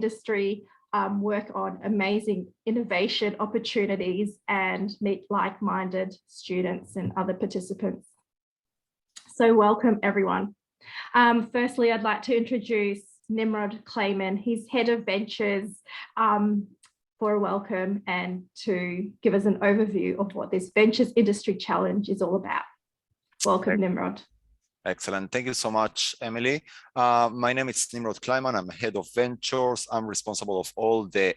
industry, work on amazing innovation opportunities and meet like-minded students and other participants. So welcome everyone. Firstly, I'd like to introduce Nimrod Clayman. He's Head of Ventures, for a welcome and to give us an overview of what this Ventures Industry Challenge is all about. Welcome, Nimrod. Excellent. Thank you so much, Emily. My name is Nimrod Clayman. I'm Head of Ventures. I'm responsible of all the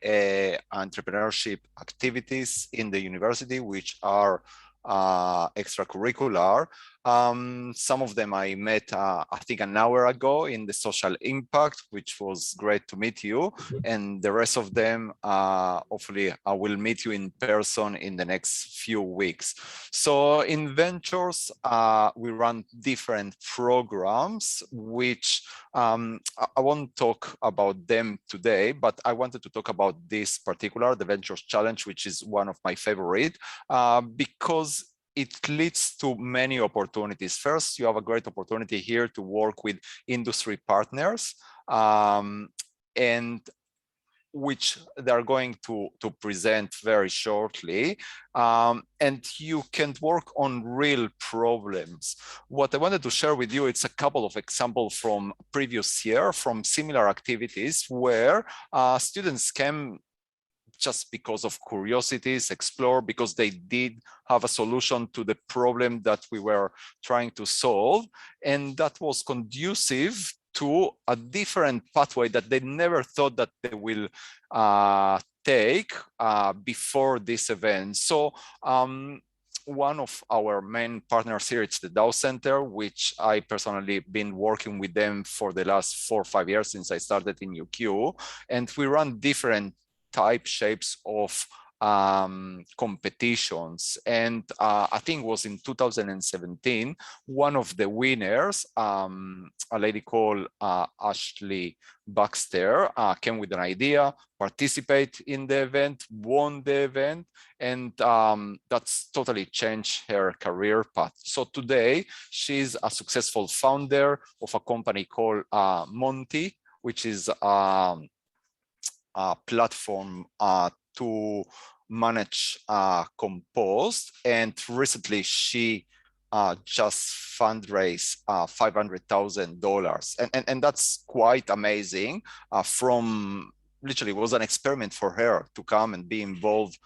entrepreneurship activities in the university, which are extracurricular. Some of them I met, I think, an hour ago in the social impact, which was great to meet you. And the rest of them, hopefully, I will meet you in person in the next few weeks. So in Ventures, we run different programs, which I won't talk about them today, but I wanted to talk about this particular, the Ventures Challenge, which is one of my favorite, because it leads to many opportunities. First, you have a great opportunity here to work with industry partners, and which they're going to present very shortly. And you can work on real problems. What I wanted to share with you, it's a couple of examples from previous year, from similar activities where students came just because of curiosities, explore, because they did have a solution to the problem that we were trying to solve. And that was conducive to a different pathway that they never thought that they will take before this event. So one of our main partners here, it's the Dow Center, which I personally been working with them for the last 4 or 5 years since I started in UQ. And we run different shapes of competitions. And I think it was in 2017, one of the winners, a lady called Ashley Baxter, came with an idea, participate in the event, won the event, and that's totally changed her career path. So today, she's a successful founder of a company called Monty, which is platform to manage compost, and recently she just fundraised $500,000, and that's quite amazing. From literally, it was an experiment for her to come and be involved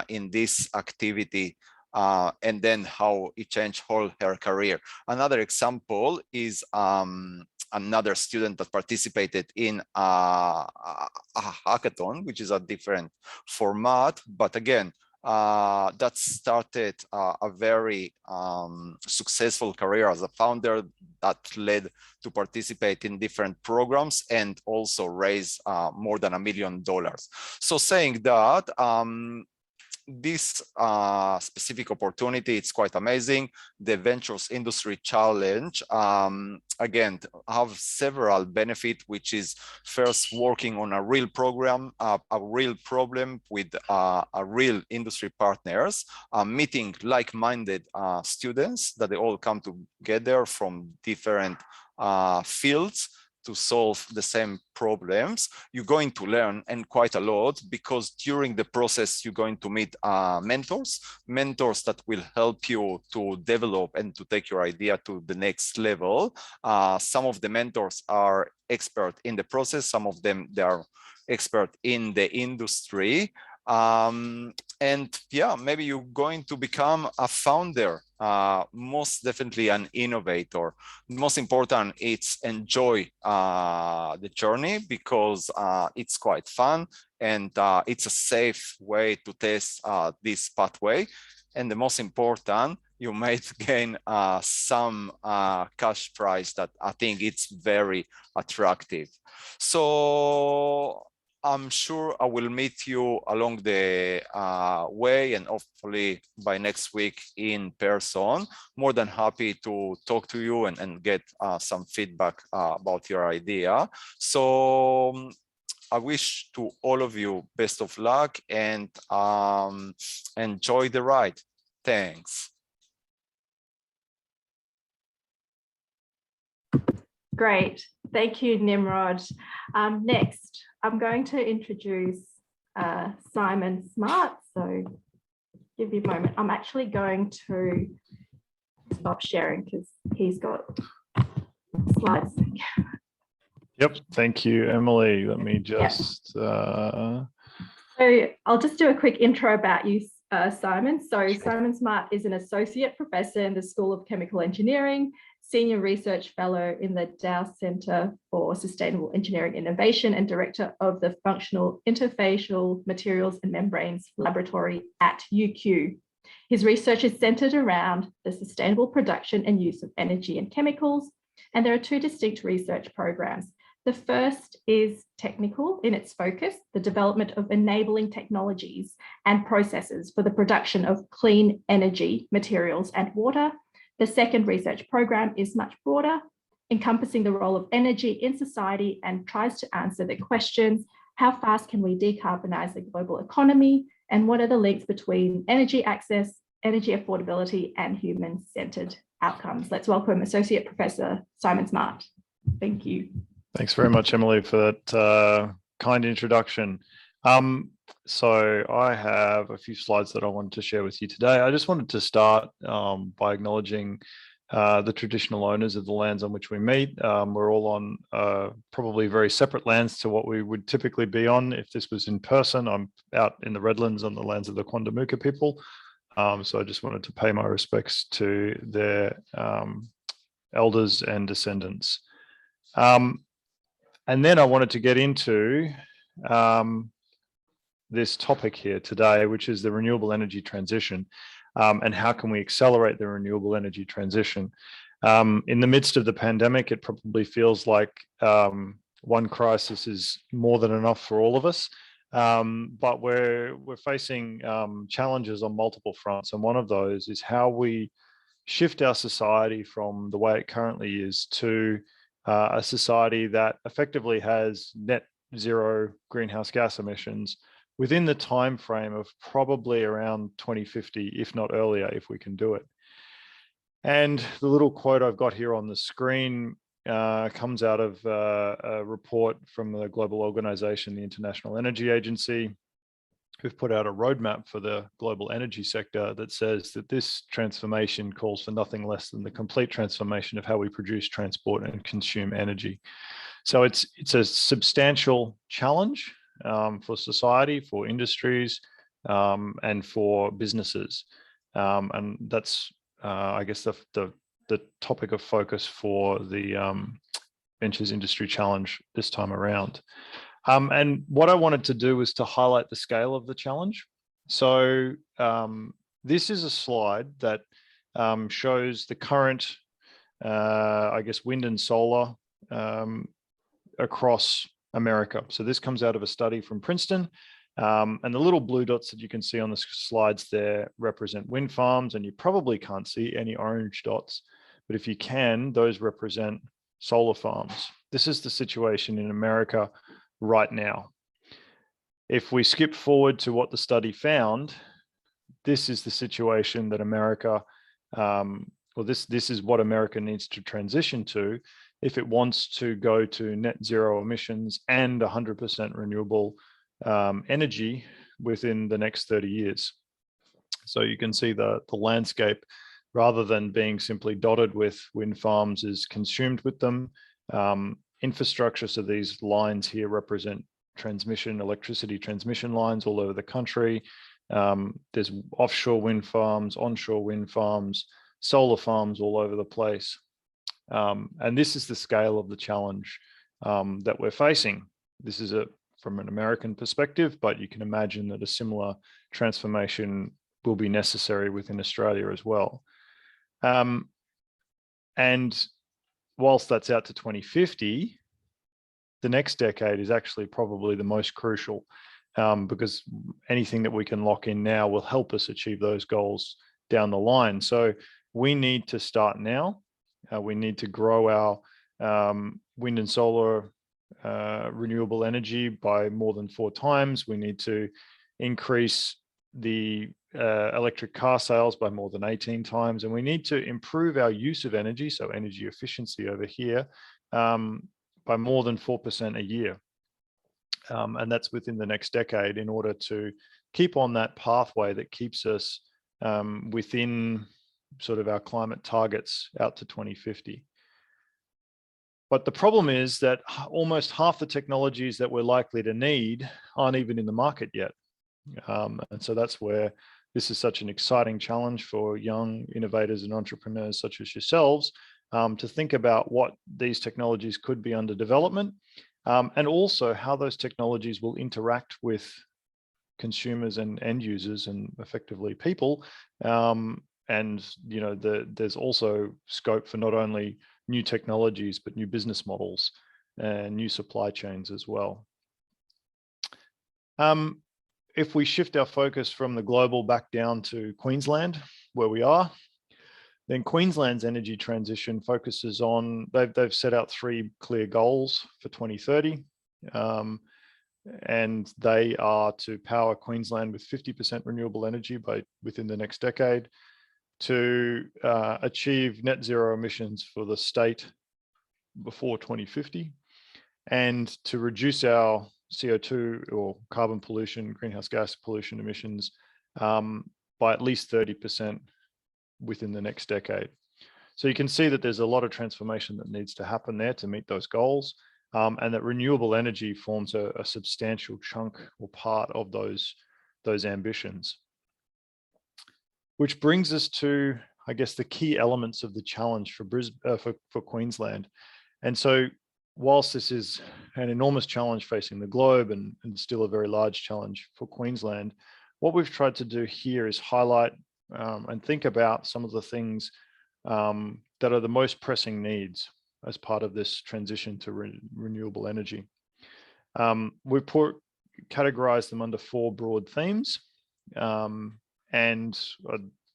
in this activity. And then how it changed all her career. Another example is another student that participated in a hackathon, which is a different format, but again, that started a very successful career as a founder that led to participate in different programs and also raise more than $1 million. So saying that, this specific opportunity, it's quite amazing. The Ventures Industry Challenge, again, have several benefits, which is first working on a real program, a real problem with a real industry partners, meeting like-minded students that they all come together from different fields to solve the same problems. You're going to learn, and quite a lot, because during the process, you're going to meet mentors that will help you to develop and to take your idea to the next level. Some of the mentors are expert in the process. Some of them, they are expert in the industry. And yeah, maybe you're going to become a founder, most definitely an innovator. Most important, it's enjoy the journey, because it's quite fun, and it's a safe way to test this pathway. And the most important, you might gain some cash prize that I think it's very attractive. So I'm sure I will meet you along the way, and hopefully by next week in person. More than happy to talk to you and get some feedback about your idea. So I wish to all of you best of luck, and enjoy the ride. Thanks. Great. Thank you, Nimrod. Next, I'm going to introduce Simon Smart. So give you a moment. I'm actually going to stop sharing because he's got slides. Yep, thank you, Emily. Let me just... So I'll just do a quick intro about you, Simon. So Simon Smart is an associate professor in the School of Chemical Engineering, senior research fellow in the Dow Centre for Sustainable Engineering Innovation, and director of the Functional Interfacial Materials and Membranes Laboratory at UQ. His research is centred around the sustainable production and use of energy and chemicals, and there are two distinct research programs. The first is technical in its focus, the development of enabling technologies and processes for the production of clean energy, materials, and water. The second research program is much broader, encompassing the role of energy in society, and tries to answer the questions: how fast can we decarbonize the global economy? And what are the links between energy access, energy affordability, and human-centered outcomes? Let's welcome Associate Professor Simon Smart. Thank you. Thanks very much, Emily, for that kind introduction. So I have a few slides that I wanted to share with you today. I just wanted to start by acknowledging the traditional owners of the lands on which we meet. We're all on probably very separate lands to what we would typically be on if this was in person. I'm out in the Redlands on the lands of the Quandamooka people. So I just wanted to pay my respects to their elders and descendants. And then I wanted to get into this topic here today, which is the renewable energy transition, and how can we accelerate the renewable energy transition. In the midst of the pandemic, it probably feels like one crisis is more than enough for all of us, but we're facing challenges on multiple fronts, and one of those is how we shift our society from the way it currently is to a society that effectively has net zero greenhouse gas emissions within the time frame of probably around 2050, if not earlier, if we can do it. And the little quote I've got here on the screen comes out of a report from the global organization, the International Energy Agency, who've put out a roadmap for the global energy sector that says that this transformation calls for nothing less than the complete transformation of how we produce, transport, and consume energy. So it's a substantial challenge for society, for industries, and for businesses. And that's, I guess, the topic of focus for the Ventures Industry Challenge this time around. And what I wanted to do was to highlight the scale of the challenge. So this is a slide that shows the current, I guess, wind and solar across America. So this comes out of a study from Princeton. And the little blue dots that you can see on the slides there represent wind farms, and you probably can't see any orange dots. But if you can, those represent solar farms. This is the situation in America right now. If we skip forward to what the study found, this is the situation that America, this is what America needs to transition to if it wants to go to net zero emissions and 100% renewable energy within the next 30 years. So you can see the landscape, rather than being simply dotted with wind farms, is consumed with them. Infrastructure, so these lines here represent electricity transmission lines all over the country. There's offshore wind farms, onshore wind farms, solar farms all over the place. And this is the scale of the challenge that we're facing. This is from an American perspective, but you can imagine that a similar transformation will be necessary within Australia as well. And whilst that's out to 2050, the next decade is actually probably the most crucial, because anything that we can lock in now will help us achieve those goals down the line. So we need to start now. We need to grow our wind and solar renewable energy by more than 4 times. We need to increase the electric car sales by more than 18 times. And we need to improve our use of energy, so energy efficiency over here, by more than 4% a year. And that's within the next decade, in order to keep on that pathway that keeps us within sort of our climate targets out to 2050. But the problem is that almost half the technologies that we're likely to need aren't even in the market yet. And so that's where this is such an exciting challenge for young innovators and entrepreneurs such as yourselves, to think about what these technologies could be under development, and also how those technologies will interact with consumers and end users and effectively people. And there's also scope for not only new technologies, but new business models and new supply chains as well. If we shift our focus from the global back down to Queensland, where we are, then Queensland's energy transition focuses on, they've set out 3 clear goals for 2030. And they are to power Queensland with 50% renewable energy within the next decade, to achieve net zero emissions for the state before 2050, and to reduce our CO2 or carbon pollution, greenhouse gas pollution emissions by at least 30% within the next decade. So you can see that there's a lot of transformation that needs to happen there to meet those goals, and that renewable energy forms a substantial chunk or part of those ambitions. Which brings us to, I guess, the key elements of the challenge for for Queensland. And so whilst this is an enormous challenge facing the globe and still a very large challenge for Queensland, what we've tried to do here is highlight and think about some of the things that are the most pressing needs as part of this transition to renewable energy. We've categorized them under 4 broad themes. And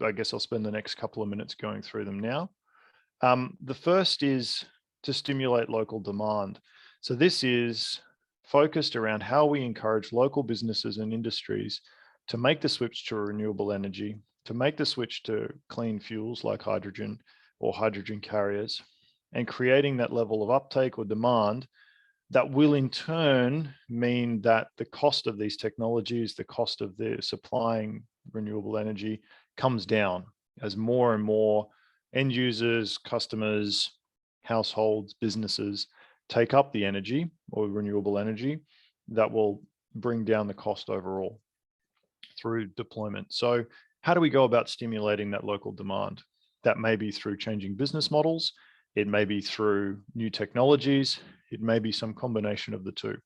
I guess I'll spend the next couple of minutes going through them now. The first is to stimulate local demand. So this is focused around how we encourage local businesses and industries to make the switch to renewable energy, to make the switch to clean fuels like hydrogen or hydrogen carriers, and creating that level of uptake or demand that will in turn mean that the cost of these technologies, the cost of the supplying renewable energy comes down as more and more end users, customers, households, businesses take up the energy or renewable energy that will bring down the cost overall through deployment. So how do we go about stimulating that local demand? That may be through changing business models. It may be through new technologies. It may be some combination of the two.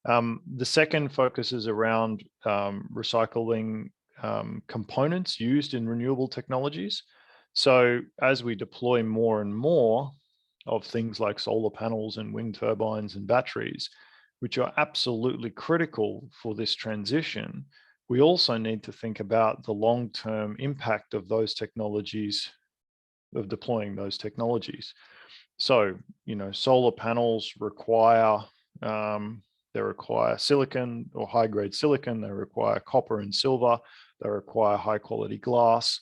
The second focuses around recycling components used in renewable technologies. So as we deploy more and more of things like solar panels and wind turbines and batteries, which are absolutely critical for this transition, we also need to think about the long-term impact of those technologies, of deploying those technologies. So, solar panels require, they require silicon or high-grade silicon, they require copper and silver, they require high-quality glass.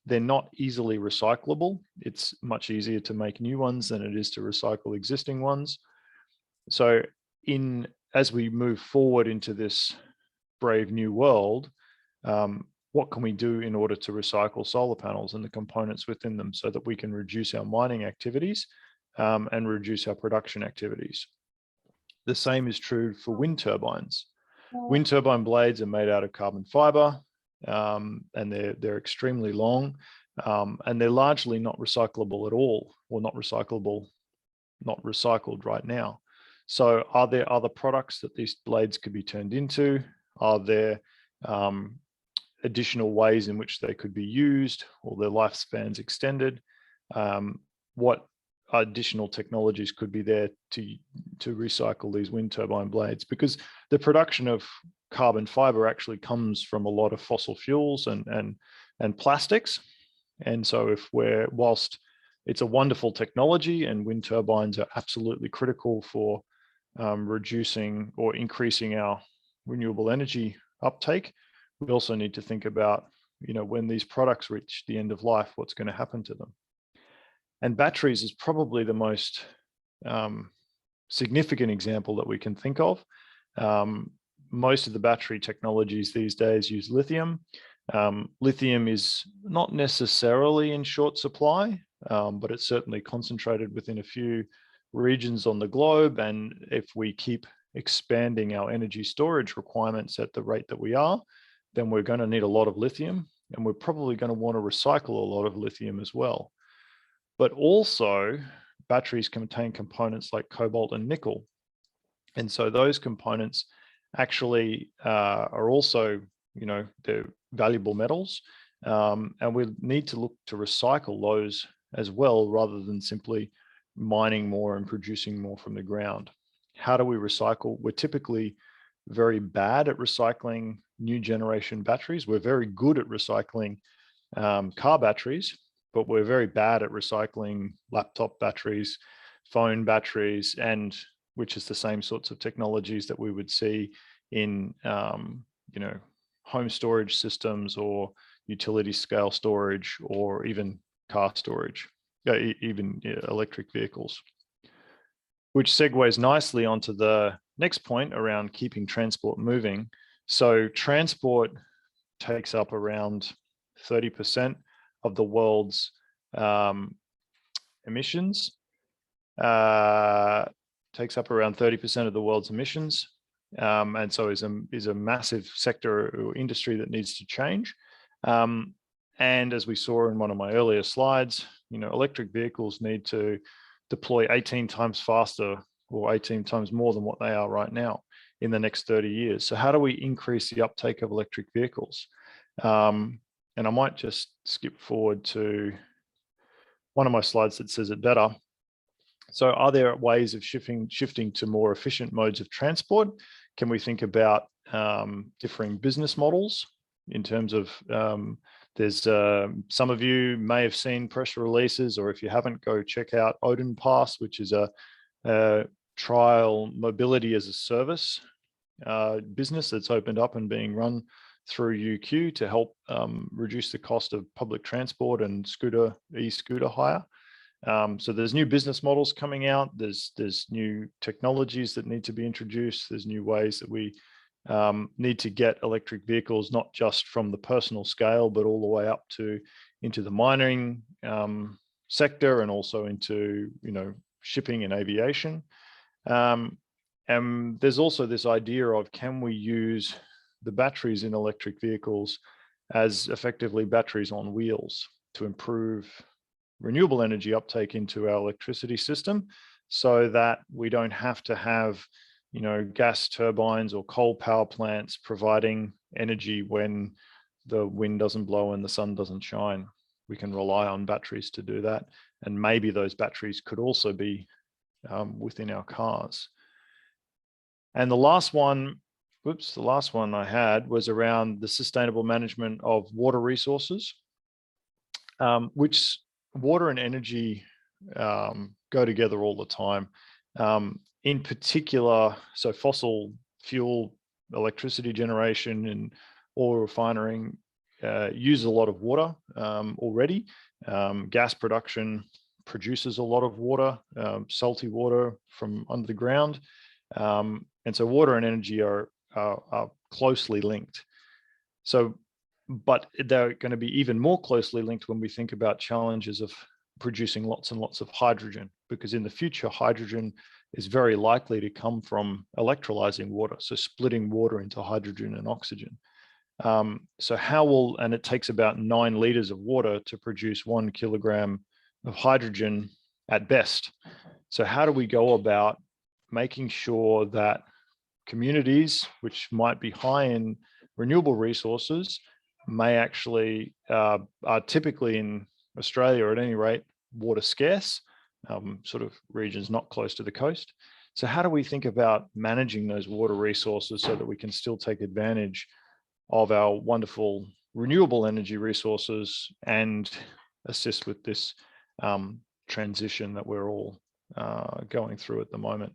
They're not easily recyclable. It's much easier to make new ones than it is to recycle existing ones. So as we move forward into this brave new world, what can we do in order to recycle solar panels and the components within them so that we can reduce our mining activities and reduce our production activities? The same is true for wind turbines. Wind turbine blades are made out of carbon fiber, and they're extremely long, and they're largely not recyclable at all, or not recycled right now. So are there other products that these blades could be turned into? Are there additional ways in which they could be used or their lifespans extended? What additional technologies could be there to recycle these wind turbine blades? Because the production of carbon fiber actually comes from a lot of fossil fuels and plastics. And so whilst it's a wonderful technology and wind turbines are absolutely critical for reducing or increasing our renewable energy uptake, we also need to think about, when these products reach the end of life, what's going to happen to them. And batteries is probably the most significant example that we can think of. Most of the battery technologies these days use lithium. Lithium is not necessarily in short supply, but it's certainly concentrated within a few regions on the globe. And if we keep expanding our energy storage requirements at the rate that we are, then we're going to need a lot of lithium, and we're probably going to want to recycle a lot of lithium as well. But also, batteries contain components like cobalt and nickel. And so those components actually are also, they're valuable metals. And we need to look to recycle those as well, rather than simply mining more and producing more from the ground. How do we recycle? We're typically very bad at recycling new generation batteries. We're very good at recycling car batteries, but we're very bad at recycling laptop batteries, phone batteries, and which is the same sorts of technologies that we would see in home storage systems or utility scale storage, or even car storage, even electric vehicles. Which segues nicely onto the next point around keeping transport moving. So transport takes up around 30% of the world's emissions. Takes up around 30% of the world's emissions, and so is a massive sector or industry that needs to change. And as we saw in one of my earlier slides, electric vehicles need to deploy 18 times faster, or 18 times more than what they are right now in the next 30 years. So how do we increase the uptake of electric vehicles? And I might just skip forward to one of my slides that says it better. So are there ways of shifting to more efficient modes of transport? Can we think about differing business models in terms of, there's some of you may have seen press releases, or if you haven't, go check out Odin Pass, which is a trial mobility as a service business that's opened up and being run through UQ to help reduce the cost of public transport and e-scooter hire. So there's new business models coming out. There's new technologies that need to be introduced. There's new ways that we need to get electric vehicles, not just from the personal scale, but all the way up into the mining sector, and also into shipping and aviation. And there's also this idea of, can we use the batteries in electric vehicles as effectively batteries on wheels to improve renewable energy uptake into our electricity system, so that we don't have to have gas turbines or coal power plants providing energy when the wind doesn't blow and the sun doesn't shine. We can rely on batteries to do that, and maybe those batteries could also be within our cars. And the last one I had was around the sustainable management of water resources, which water and energy go together all the time. In particular, so fossil fuel electricity generation and oil refining use a lot of water already. Gas production produces a lot of water, salty water from under the ground. And so water and energy are closely linked. So, but they're going to be even more closely linked when we think about challenges of producing lots and lots of hydrogen, because in the future, hydrogen is very likely to come from electrolyzing water, so splitting water into hydrogen and oxygen. So and it takes about 9 liters of water to produce 1 kilogram of hydrogen at best. So how do we go about making sure that communities, which might be high in renewable resources, may actually are typically in Australia, at any rate, water scarce, sort of regions not close to the coast. So how do we think about managing those water resources so that we can still take advantage of our wonderful renewable energy resources and assist with this transition that we're all going through at the moment?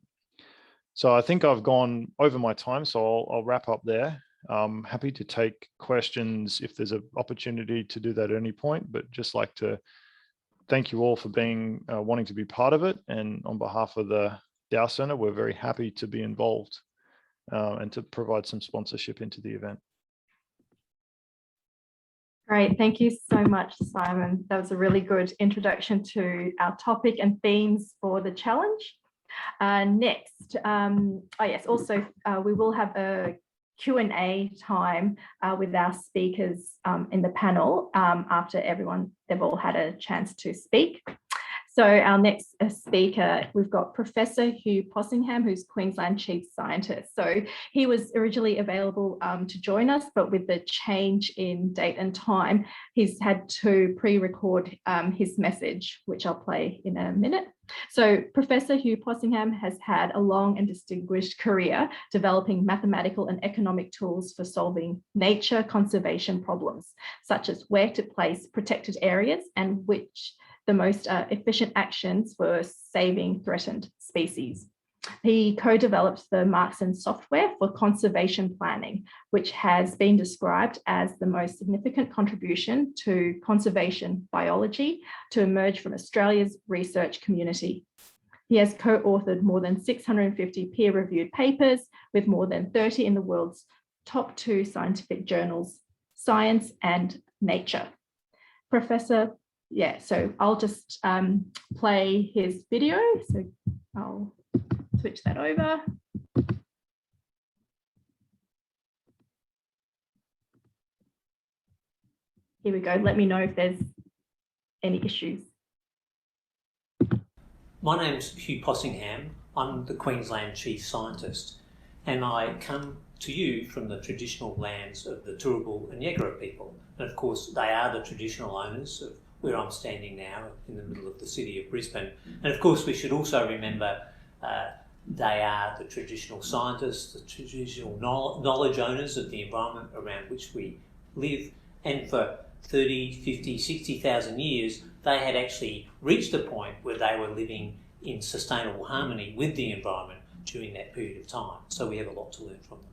So I think I've gone over my time, so I'll wrap up there. I'm happy to take questions if there's an opportunity to do that at any point, but just like to thank you all for being wanting to be part of it, and on behalf of the Dow Centre, we're very happy to be involved and to provide some sponsorship into the event. Great, thank you so much, Simon. That was a really good introduction to our topic and themes for the challenge. Next, also we will have a Q&A time with our speakers in the panel after they've all had a chance to speak. So our next speaker, we've got Professor Hugh Possingham, who's Queensland Chief Scientist. So he was originally available to join us, but with the change in date and time, he's had to pre-record his message, which I'll play in a minute. So Professor Hugh Possingham has had a long and distinguished career developing mathematical and economic tools for solving nature conservation problems, such as where to place protected areas and which the most efficient actions for saving threatened species. He co-developed the Markson software for conservation planning, which has been described as the most significant contribution to conservation biology to emerge from Australia's research community. He has co-authored more than 650 peer-reviewed papers with more than 30 in the world's top 2 scientific journals, Science and Nature. So I'll just play his video. So I'll switch that over. Here we go. Let me know if there's any issues. My name's Hugh Possingham. I'm the Queensland Chief Scientist, and I come to you from the traditional lands of the Turrbal and Yagara people. And of course, they are the traditional owners of where I'm standing now in the middle of the city of Brisbane. And of course, we should also remember they are the traditional scientists, the traditional knowledge owners of the environment around which we live. And for 30, 50, 60,000 years, they had actually reached a point where they were living in sustainable harmony with the environment during that period of time. So we have a lot to learn from them.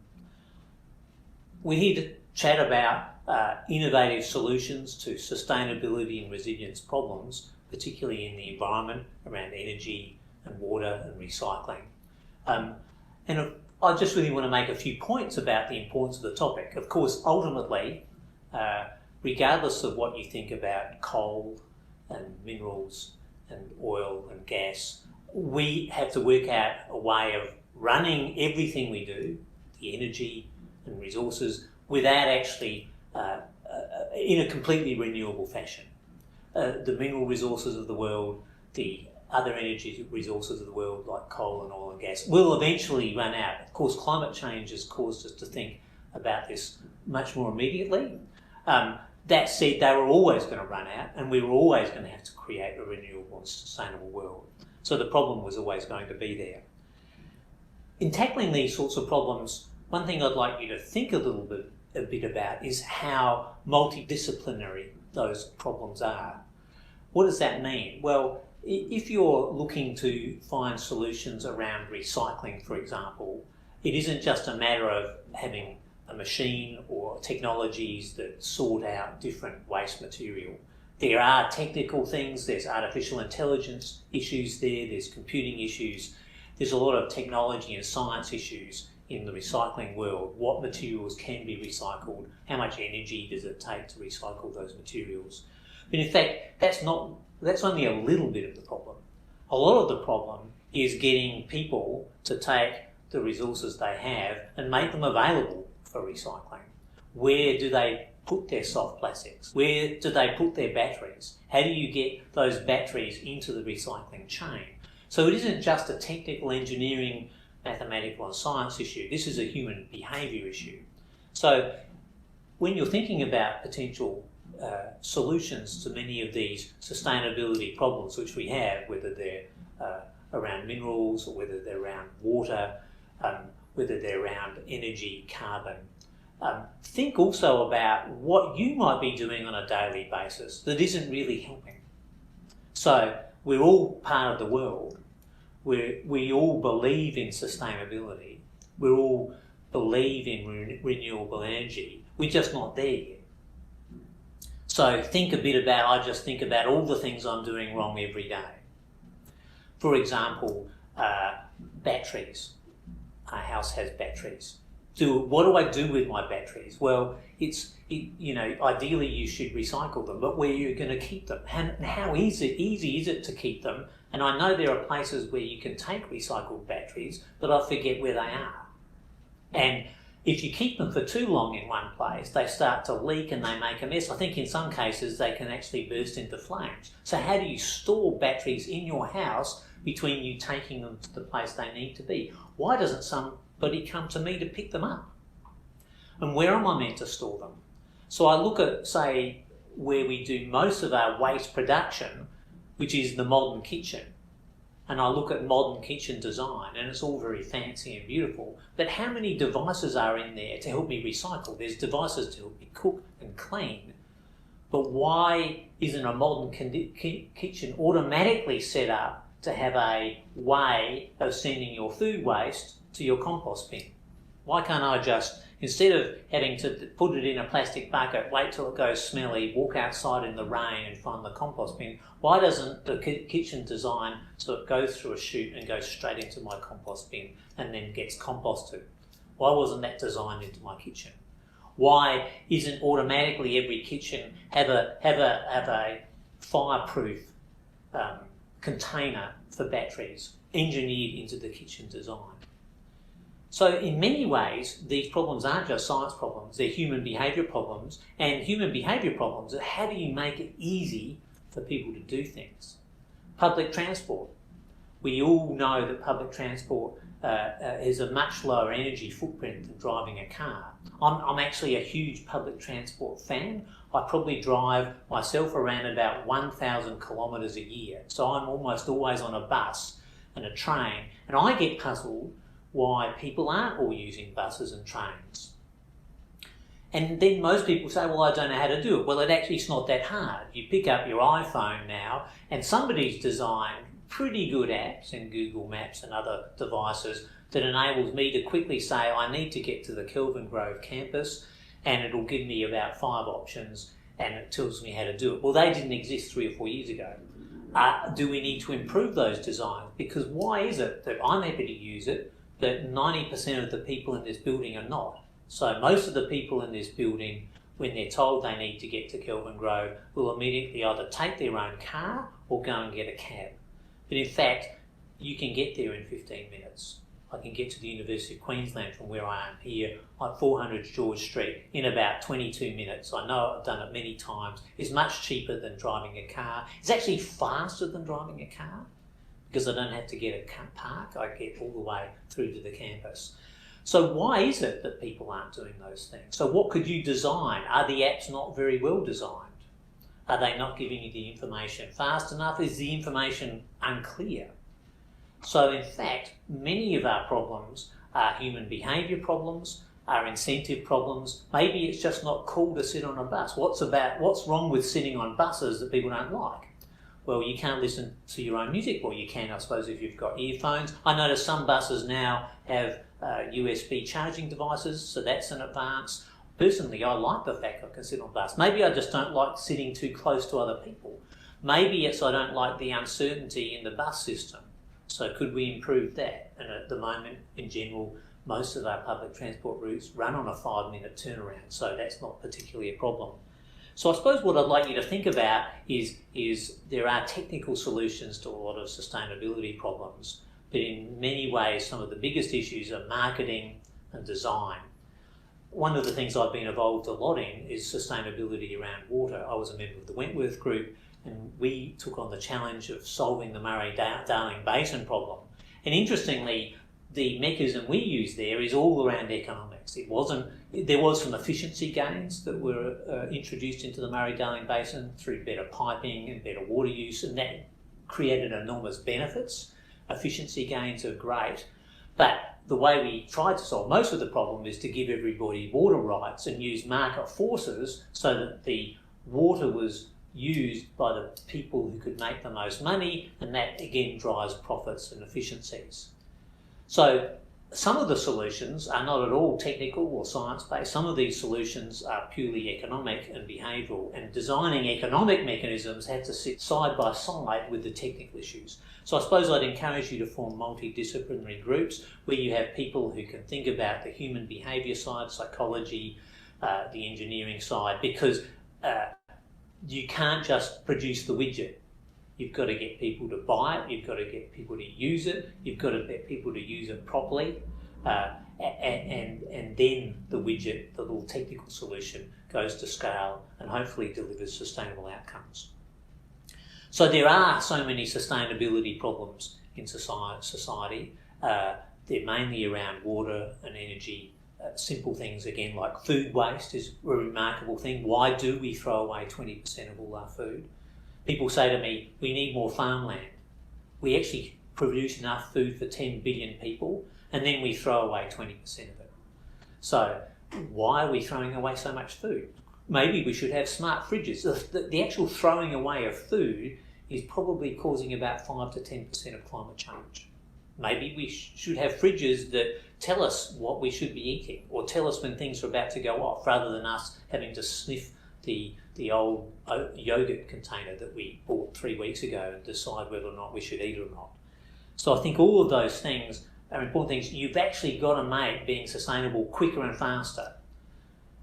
We're here to chat about innovative solutions to sustainability and resilience problems, particularly in the environment around energy and water and recycling. And I just really want to make a few points about the importance of the topic. Of course, ultimately, regardless of what you think about coal and minerals and oil and gas, we have to work out a way of running everything we do, the energy and resources, without actually in a completely renewable fashion. The mineral resources of the world, the other energy resources of the world like coal and oil and gas will eventually run out. Of course, climate change has caused us to think about this much more immediately. That said, they were always going to run out, and we were always going to have to create a renewable and sustainable world. So the problem was always going to be there. In tackling these sorts of problems, one thing I'd like you to think a bit about is how multidisciplinary those problems are. What does that mean? Well, if you're looking to find solutions around recycling, for example, it isn't just a matter of having a machine or technologies that sort out different waste material. There are technical things, there's artificial intelligence issues there's computing issues, there's a lot of technology and science issues in the recycling world. What materials can be recycled? How much energy does it take to recycle those materials? But in fact, that's only a little bit of the problem. A lot of the problem is getting people to take the resources they have and make them available for recycling. Where do they put their soft plastics? Where do they put their batteries? How do you get those batteries into the recycling chain? So it isn't just a technical engineering, mathematical and science issue. This is a human behaviour issue. So when you're thinking about potential solutions to many of these sustainability problems which we have, whether they're around minerals or whether they're around water, whether they're around energy, carbon, think also about what you might be doing on a daily basis that isn't really helping. So we're all part of the world. We all believe in sustainability. We all believe in renewable energy. We're just not there yet. So I just think about all the things I'm doing wrong every day. For example, batteries. Our house has batteries. What do I do with my batteries? Well, ideally you should recycle them, but where are you going to keep them? And how easy is it to keep them? And I know there are places where you can take recycled batteries, but I forget where they are. And if you keep them for too long in one place, they start to leak and they make a mess. I think in some cases they can actually burst into flames. So how do you store batteries in your house between you taking them to the place they need to be? Why doesn't somebody come to me to pick them up? And where am I meant to store them? So I look at, say, where we do most of our waste production, which is the modern kitchen. And I look at modern kitchen design, and it's all very fancy and beautiful, but how many devices are in there to help me recycle? There's devices to help me cook and clean, but why isn't a modern kitchen automatically set up to have a way of sending your food waste to your compost bin? Why can't I just, instead of having to put it in a plastic bucket, wait till it goes smelly, walk outside in the rain and find the compost bin, why doesn't the kitchen design so it goes through a chute and goes straight into my compost bin and then gets composted? Why wasn't that designed into my kitchen? Why isn't automatically every kitchen have a fireproof container for batteries engineered into the kitchen design? So in many ways, these problems aren't just science problems, they're human behaviour problems, and human behaviour problems are how do you make it easy for people to do things? Public transport. We all know that public transport is a much lower energy footprint than driving a car. I'm actually a huge public transport fan. I probably drive myself around about 1,000 kilometres a year. So I'm almost always on a bus and a train, and I get puzzled why people aren't all using buses and trains. And then most people say, well, I don't know how to do it. Well, it's not that hard. You pick up your iPhone now and somebody's designed pretty good apps in Google Maps and other devices that enables me to quickly say, I need to get to the Kelvin Grove campus, and it'll give me about 5 options and it tells me how to do it. Well, they didn't exist 3 or 4 years ago. Do we need to improve those designs? Because why is it that I'm happy to use it, that 90% of the people in this building are not? So most of the people in this building, when they're told they need to get to Kelvin Grove, will immediately either take their own car or go and get a cab. But in fact, you can get there in 15 minutes. I can get to the University of Queensland from where I am here on 400 George Street in about 22 minutes. I know I've done it many times. It's much cheaper than driving a car. It's actually faster than driving a car because I don't have to get a car park. I get all the way through to the campus. So why is it that people aren't doing those things? So what could you design? Are the apps not very well designed? Are they not giving you the information fast enough? Is the information unclear? So in fact, many of our problems are human behaviour problems, are incentive problems. Maybe it's just not cool to sit on a bus. What's wrong with sitting on buses that people don't like? Well, you can't listen to your own music, or you can, I suppose, if you've got earphones. I notice some buses now have USB charging devices, so that's an advance. Personally, I like the fact I can sit on a bus. Maybe I just don't like sitting too close to other people. Maybe it's I don't like the uncertainty in the bus system. So could we improve that? And at the moment, in general, most of our public transport routes run on a 5-minute turnaround, so that's not particularly a problem. So I suppose what I'd like you to think about is there are technical solutions to a lot of sustainability problems, but in many ways some of the biggest issues are marketing and design. One of the things I've been involved a lot in is sustainability around water. I was a member of the Wentworth group, and we took on the challenge of solving the Murray-Darling Basin problem. And interestingly, the mechanism we use there is all around economics. There was some efficiency gains that were introduced into the Murray-Darling Basin through better piping and better water use, and that created enormous benefits. Efficiency gains are great, but the way we tried to solve most of the problem is to give everybody water rights and use market forces so that the water was used by the people who could make the most money, and that again drives profits and efficiencies. So some of the solutions are not at all technical or science-based. Some of these solutions are purely economic and behavioural, and designing economic mechanisms have to sit side by side with the technical issues. So I suppose I'd encourage you to form multidisciplinary groups where you have people who can think about the human behaviour side, psychology, the engineering side, because you can't just produce the widget. You've got to get people to buy it, you've got to get people to use it, you've got to get people to use it properly, and then the widget, the little technical solution, goes to scale and hopefully delivers sustainable outcomes. So there are so many sustainability problems in society. They're mainly around water and energy. Simple things, again, like food waste is a remarkable thing. Why do we throw away 20% of all our food? People say to me, we need more farmland. We actually produce enough food for 10 billion people, and then we throw away 20% of it. So why are we throwing away so much food? Maybe we should have smart fridges. The actual throwing away of food is probably causing about 5 to 10% of climate change. Maybe we should have fridges that tell us what we should be eating, or tell us when things are about to go off, rather than us having to sniff the old yogurt container that we bought 3 weeks ago and decide whether or not we should eat it or not. So I think all of those things are important things. You've actually got to make being sustainable quicker and faster.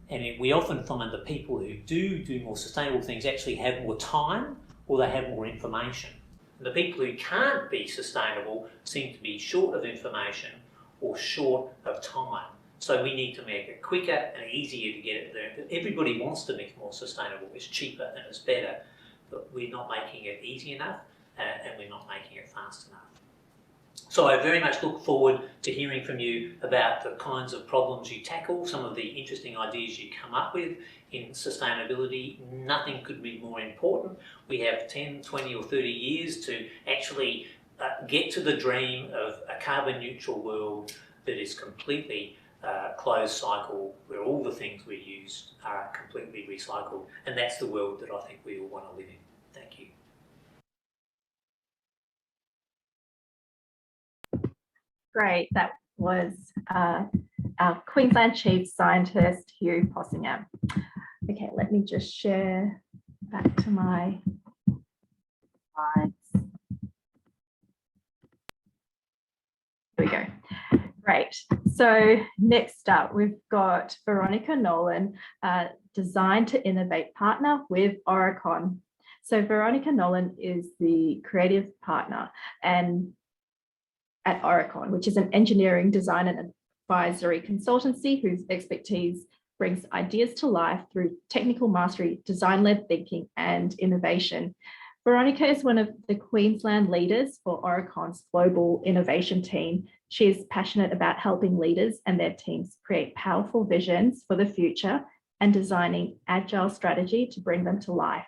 And we often find the people who do more sustainable things actually have more time, or they have more information. And the people who can't be sustainable seem to be short of information or short of time. So we need to make it quicker and easier to get it there. Everybody wants to make it more sustainable. It's cheaper and it's better, but we're not making it easy enough and we're not making it fast enough. So I very much look forward to hearing from you about the kinds of problems you tackle, some of the interesting ideas you come up with in sustainability. Nothing could be more important. We have 10, 20 or 30 years to actually get to the dream of a carbon neutral world that is completely closed cycle, where all the things we use are completely recycled, and that's the world that I think we all want to live in. Thank you. Great, that was our Queensland Chief Scientist, Hugh Possingham. Okay, let me just share back to my slides. Here we go. Great. So next up, we've got Veronica Nolan, Design to Innovate Partner with Oricon. So Veronica Nolan is the creative partner at Oricon, which is an engineering, design and advisory consultancy whose expertise brings ideas to life through technical mastery, design-led thinking and innovation. Veronica is one of the Queensland leaders for Oricon's global innovation team. She is passionate about helping leaders and their teams create powerful visions for the future and designing agile strategy to bring them to life.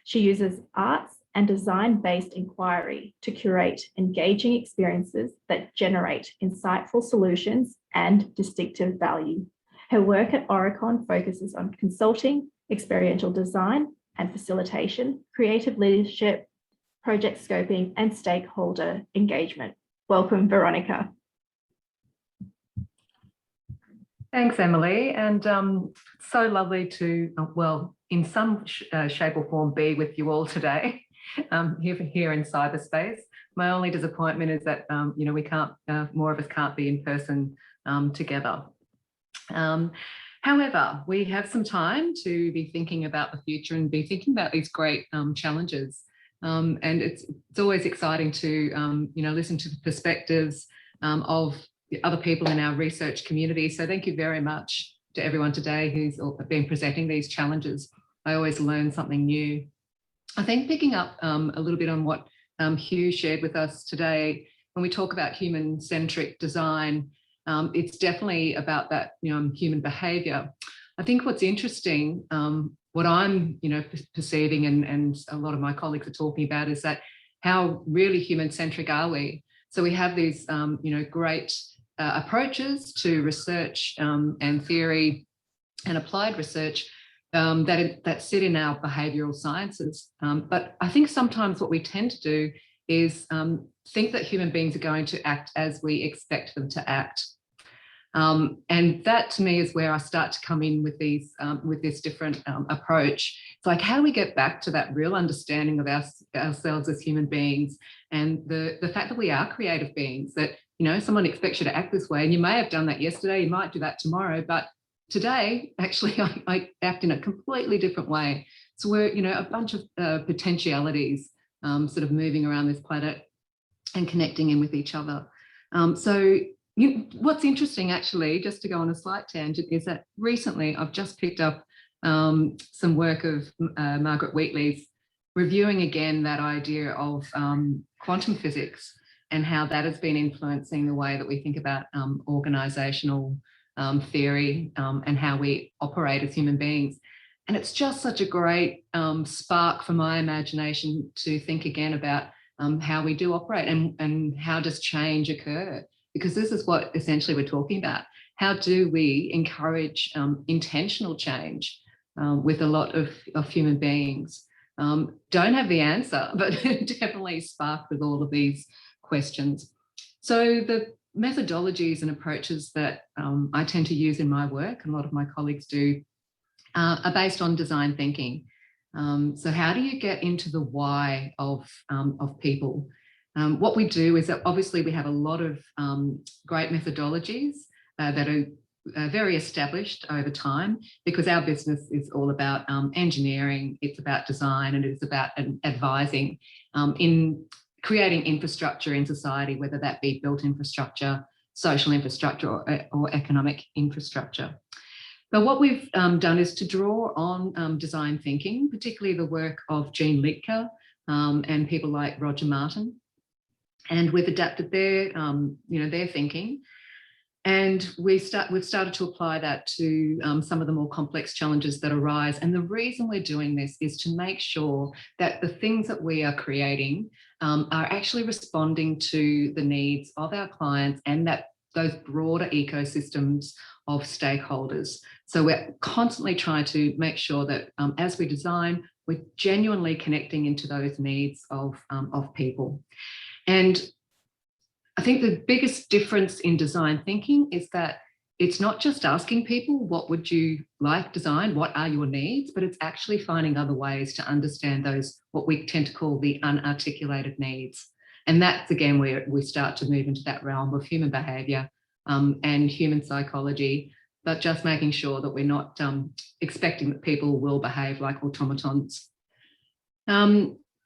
She uses arts and design-based inquiry to curate engaging experiences that generate insightful solutions and distinctive value. Her work at Oricon focuses on consulting, experiential design and facilitation, creative leadership, project scoping, and stakeholder engagement. Welcome, Veronica. Thanks, Emily, and so lovely to, well, in some shape or form, be with you all today, here in cyberspace. My only disappointment is that you know, we can't, more of us can't be in person together. However, we have some time to be thinking about the future and be thinking about these great challenges. And it's always exciting to you know, listen to the perspectives of the other people in our research community. So thank you very much to everyone today who's been presenting these challenges. I always learn something new. I think picking up a little bit on what Hugh shared with us today, when we talk about human-centric design, it's definitely about that, you know, human behaviour. I think what's interesting, what I'm, you know, perceiving and a lot of my colleagues are talking about is that how really human-centric are we? So we have these, you know, great approaches to research and theory and applied research that sit in our behavioural sciences. But I think sometimes what we tend to do is think that human beings are going to act as we expect them to act. And that to me is where I start to come in with these with this different approach. It's like, how do we get back to that real understanding of ourselves as human beings, and the fact that we are creative beings, that, you know, someone expects you to act this way and you may have done that yesterday, you might do that tomorrow, but today actually I act in a completely different way. So we're, you know, a bunch of potentialities sort of moving around this planet and connecting in with each other. What's interesting, actually, just to go on a slight tangent, is that recently I've just picked up some work of Margaret Wheatley's, reviewing again that idea of quantum physics and how that has been influencing the way that we think about organisational theory and how we operate as human beings. And it's just such a great spark for my imagination to think again about how we do operate and how does change occur. Because this is what essentially we're talking about. How do we encourage intentional change with a lot of human beings? Don't have the answer, but definitely spark with all of these questions. So the methodologies and approaches that I tend to use in my work, and a lot of my colleagues do, are based on design thinking. So how do you get into the why of people? What we do is that obviously we have a lot of great methodologies that are very established over time, because our business is all about engineering, it's about design, and it's about advising in creating infrastructure in society, whether that be built infrastructure, social infrastructure, or economic infrastructure. But what we've done is to draw on design thinking, particularly the work of Jean Liedtke and people like Roger Martin. And we've adapted their, their thinking, and we've started to apply that to some of the more complex challenges that arise. And the reason we're doing this is to make sure that the things that we are creating are actually responding to the needs of our clients and that those broader ecosystems of stakeholders. So we're constantly trying to make sure that as we design, we're genuinely connecting into those needs of people. And I think the biggest difference in design thinking is that it's not just asking people, what would you like design? What are your needs? But it's actually finding other ways to understand those, what we tend to call the unarticulated needs. And that's, again, where we start to move into that realm of human behaviour and human psychology, but just making sure that we're not expecting that people will behave like automatons.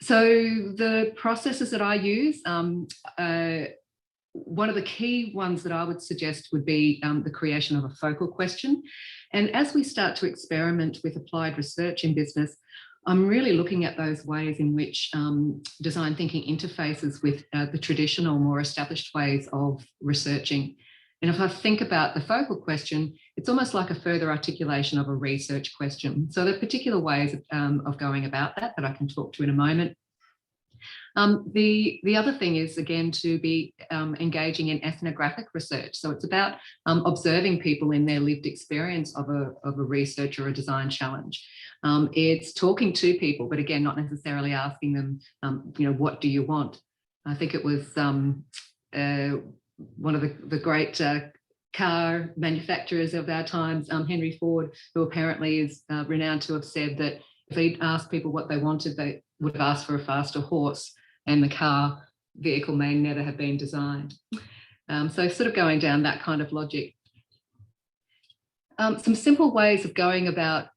So the processes that I use, one of the key ones that I would suggest would be the creation of a focal question. And as we start to experiment with applied research in business, I'm really looking at those ways in which design thinking interfaces with the traditional, more established ways of researching. And if I think about the focal question, it's almost like a further articulation of a research question. So there are particular ways of going about that I can talk to in a moment. The other thing is, again, to be engaging in ethnographic research. So it's about observing people in their lived experience of a research or a design challenge. It's talking to people, but again, not necessarily asking them, what do you want? I think it was one of the great car manufacturers of our times, Henry Ford, who apparently is renowned to have said that if he'd asked people what they wanted, they would have asked for a faster horse, and the car vehicle may never have been designed. So sort of going down that kind of logic. Some simple ways of going about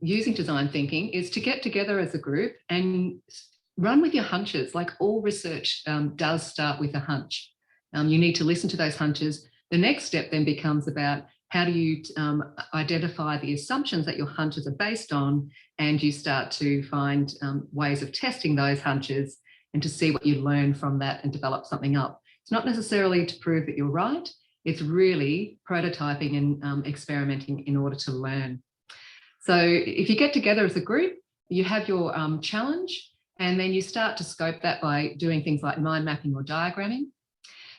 using design thinking is to get together as a group and run with your hunches. Like all research does start with a hunch. You need to listen to those hunches. The next step then becomes about how do you identify the assumptions that your hunches are based on, and you start to find ways of testing those hunches and to see what you learn from that and develop something up. It's not necessarily to prove that you're right. It's really prototyping and experimenting in order to learn. So if you get together as a group, you have your challenge, and then you start to scope that by doing things like mind mapping or diagramming.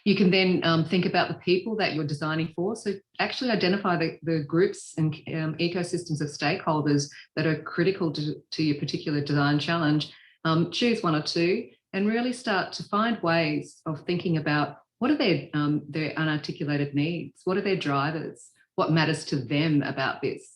You can then think about the people that you're designing for. So actually identify the groups and ecosystems of stakeholders that are critical to your particular design challenge. Choose one or two and really start to find ways of thinking about what are their unarticulated needs? What are their drivers? What matters to them about this?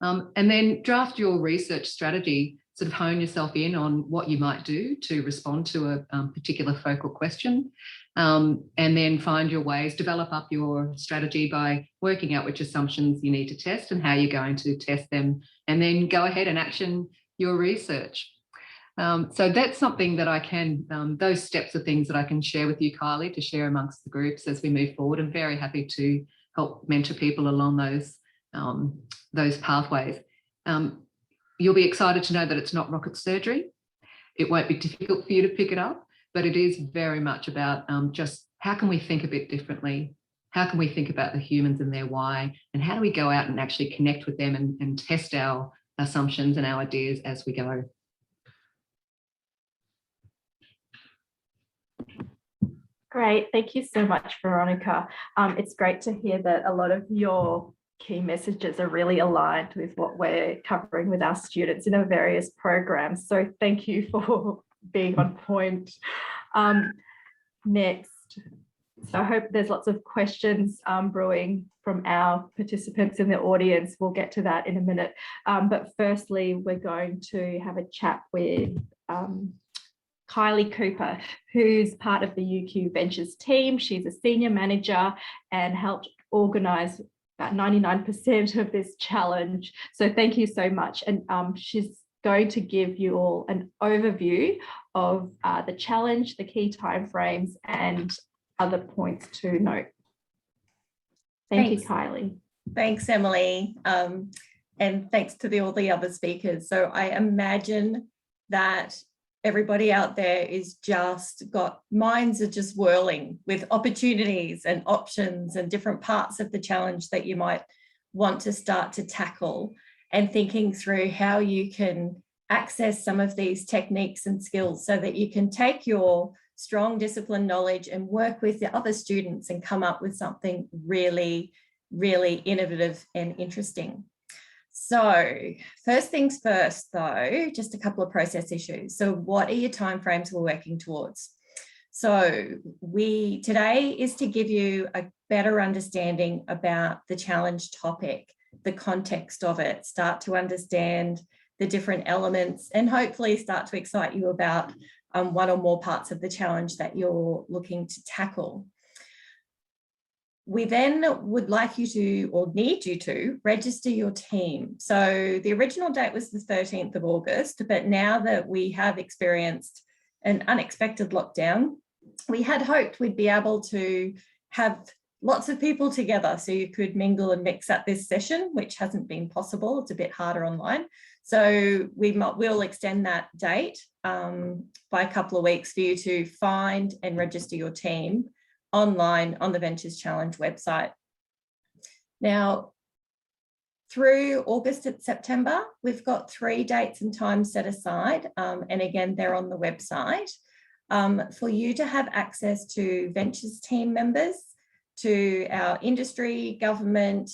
And then draft your research strategy, sort of hone yourself in on what you might do to respond to a particular focal question. And then find your ways, develop up your strategy by working out which assumptions you need to test and how you're going to test them, and then go ahead and action your research. So that's something that I can, those steps are things that I can share with you, Kylie, to share amongst the groups as we move forward. I'm very happy to help mentor people along those pathways. You'll be excited to know that it's not rocket surgery. It won't be difficult for you to pick it up, but it is very much about just how can we think a bit differently? How can we think about the humans and their why? And how do we go out and actually connect with them and test our assumptions and our ideas as we go? Great, thank you so much, Veronica. It's great to hear that a lot of your key messages are really aligned with what we're covering with our students in our various programs. So thank you for being on point. Next, so I hope there's lots of questions brewing from our participants in the audience. We'll get to that in a minute. But firstly, we're going to have a chat with Kylie Cooper, who's part of the UQ Ventures team. She's a senior manager and helped organise about 99% of this challenge. So thank you so much. And she's going to give you all an overview of the challenge, the key timeframes, and other points to note. Thanks. You, Kylie. Thanks, Emily. And thanks to all the other speakers. So I imagine that everybody out there is minds are just whirling with opportunities and options and different parts of the challenge that you might want to start to tackle, and thinking through how you can access some of these techniques and skills so that you can take your strong discipline knowledge and work with the other students and come up with something really, really innovative and interesting. So first things first, though, just a couple of process issues. So what are your timeframes we're working towards? So today is to give you a better understanding about the challenge topic, the context of it, start to understand the different elements, and hopefully start to excite you about one or more parts of the challenge that you're looking to tackle. We then would like you to, or need you to, register your team. So the original date was the 13th of August, but now that we have experienced an unexpected lockdown, we had hoped we'd be able to have lots of people together so you could mingle and mix at this session, which hasn't been possible. It's a bit harder online. So we'll extend that date by a couple of weeks for you to find and register your team online on the Ventures Challenge website. Now, through August and September, we've got 3 dates and times set aside, and again, they're on the website, for you to have access to Ventures team members, to our industry, government,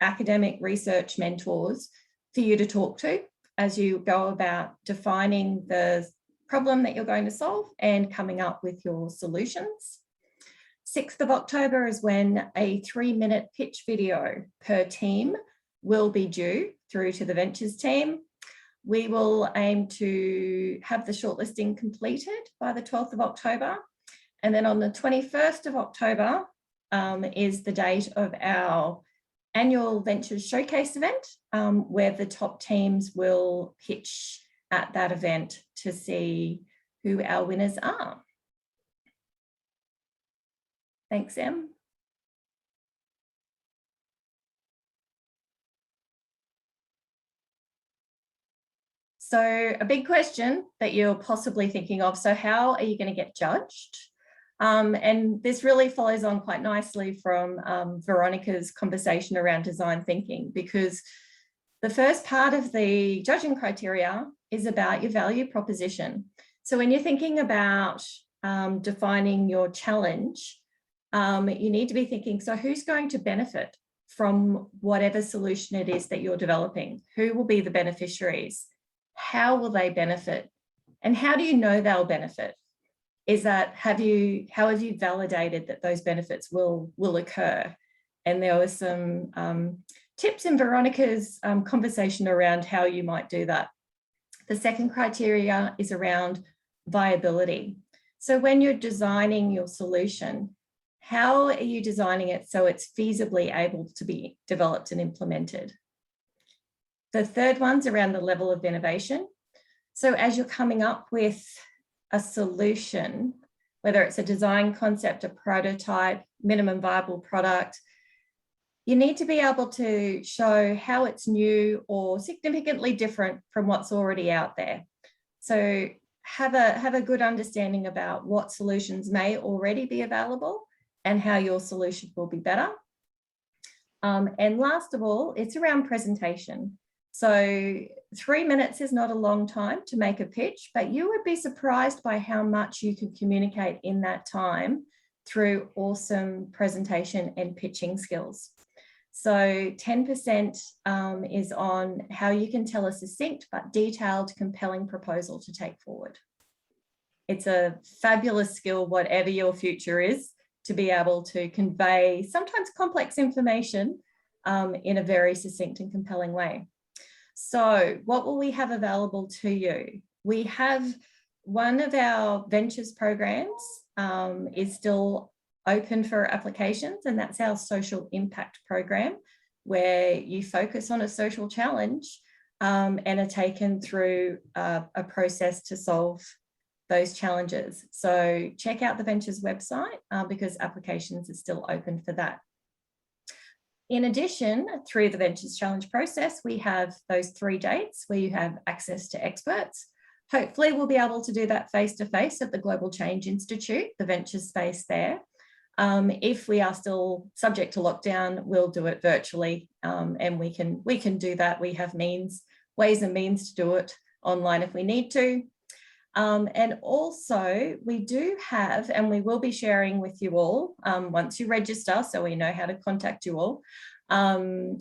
academic research mentors for you to talk to as you go about defining the problem that you're going to solve and coming up with your solutions. 6th of October is when a 3-minute pitch video per team will be due through to the Ventures team. We will aim to have the shortlisting completed by the 12th of October. And then on the 21st of October is the date of our annual Ventures Showcase event, where the top teams will pitch at that event to see who our winners are. Thanks, Em. So a big question that you're possibly thinking of, so how are you going to get judged? And this really follows on quite nicely from Veronica's conversation around design thinking, because the first part of the judging criteria is about your value proposition. So when you're thinking about defining your challenge, you need to be thinking, so who's going to benefit from whatever solution it is that you're developing? Who will be the beneficiaries? How will they benefit? And how do you know they'll benefit? is that how have you validated that those benefits will occur? And there was some tips in Veronica's conversation around how you might do that. The second criteria is around viability. So when you're designing your solution, how are you designing it so it's feasibly able to be developed and implemented? The third one's around the level of innovation. So as you're coming up with a solution, whether it's a design concept, a prototype, minimum viable product, you need to be able to show how it's new or significantly different from what's already out there. So have a good understanding about what solutions may already be available and how your solution will be better. And last of all, it's around presentation. So 3 minutes is not a long time to make a pitch, but you would be surprised by how much you can communicate in that time through awesome presentation and pitching skills. So 10% is on how you can tell a succinct but detailed, compelling proposal to take forward. It's a fabulous skill, whatever your future is, to be able to convey sometimes complex information in a very succinct and compelling way. So what will we have available to you? We have one of our ventures programs is still open for applications, and that's our social impact program, where you focus on a social challenge and are taken through a process to solve those challenges. So check out the Ventures website because applications are still open for that. In addition, through the Ventures Challenge process, we have those 3 dates where you have access to experts. Hopefully we'll be able to do that face-to-face at the Global Change Institute, the Ventures space there. If we are still subject to lockdown, we'll do it virtually and we can do that. We have ways and means to do it online if we need to. And also we do have, and we will be sharing with you all once you register, so we know how to contact you all,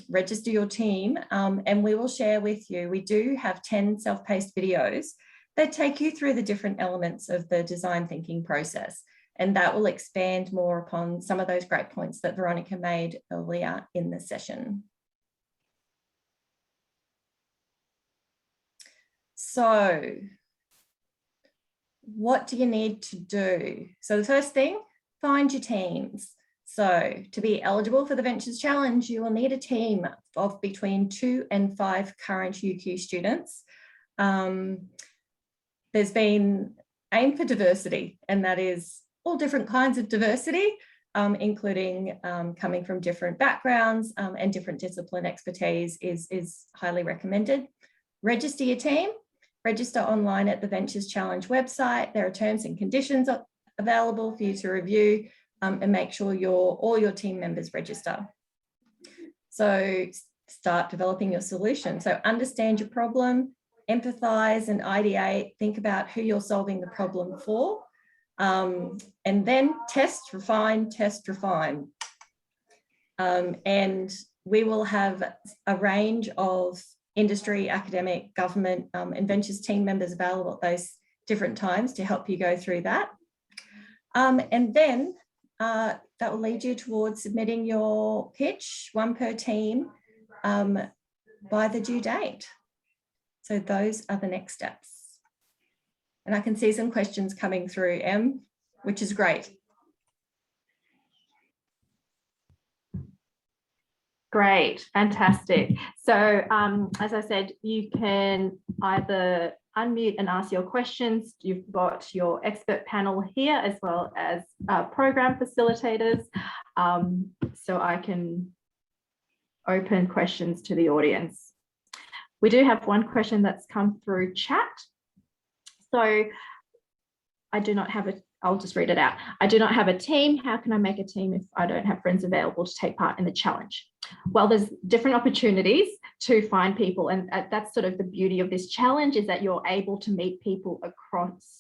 register your team, and we will share with you. We do have 10 self-paced videos that take you through the different elements of the design thinking process. And that will expand more upon some of those great points that Veronica made earlier in the session. So what do you need to do? So the first thing, find your teams. So to be eligible for the Ventures Challenge, you will need a team of between 2 and 5 current UQ students. There's been aim for diversity, and that is all different kinds of diversity, including coming from different backgrounds and different discipline expertise is highly recommended. Register your team. Register online at the Ventures Challenge website. There are terms and conditions available for you to review and make sure all your team members register. So start developing your solution. So understand your problem, empathize and ideate, think about who you're solving the problem for, and then test, refine, test, refine. And we will have a range of industry, academic, government, and ventures team members available at those different times to help you go through that. And then that will lead you towards submitting your pitch, 1 per team, by the due date. So those are the next steps. And I can see some questions coming through, Em, which is great. Great, fantastic. So as I said, you can either unmute and ask your questions. You've got your expert panel here as well as program facilitators. So I can open questions to the audience. We do have one question that's come through chat. So I do not have I'll just read it out. I do not have a team. How can I make a team if I don't have friends available to take part in the challenge? Well, there's different opportunities to find people, and that's sort of the beauty of this challenge, is that you're able to meet people across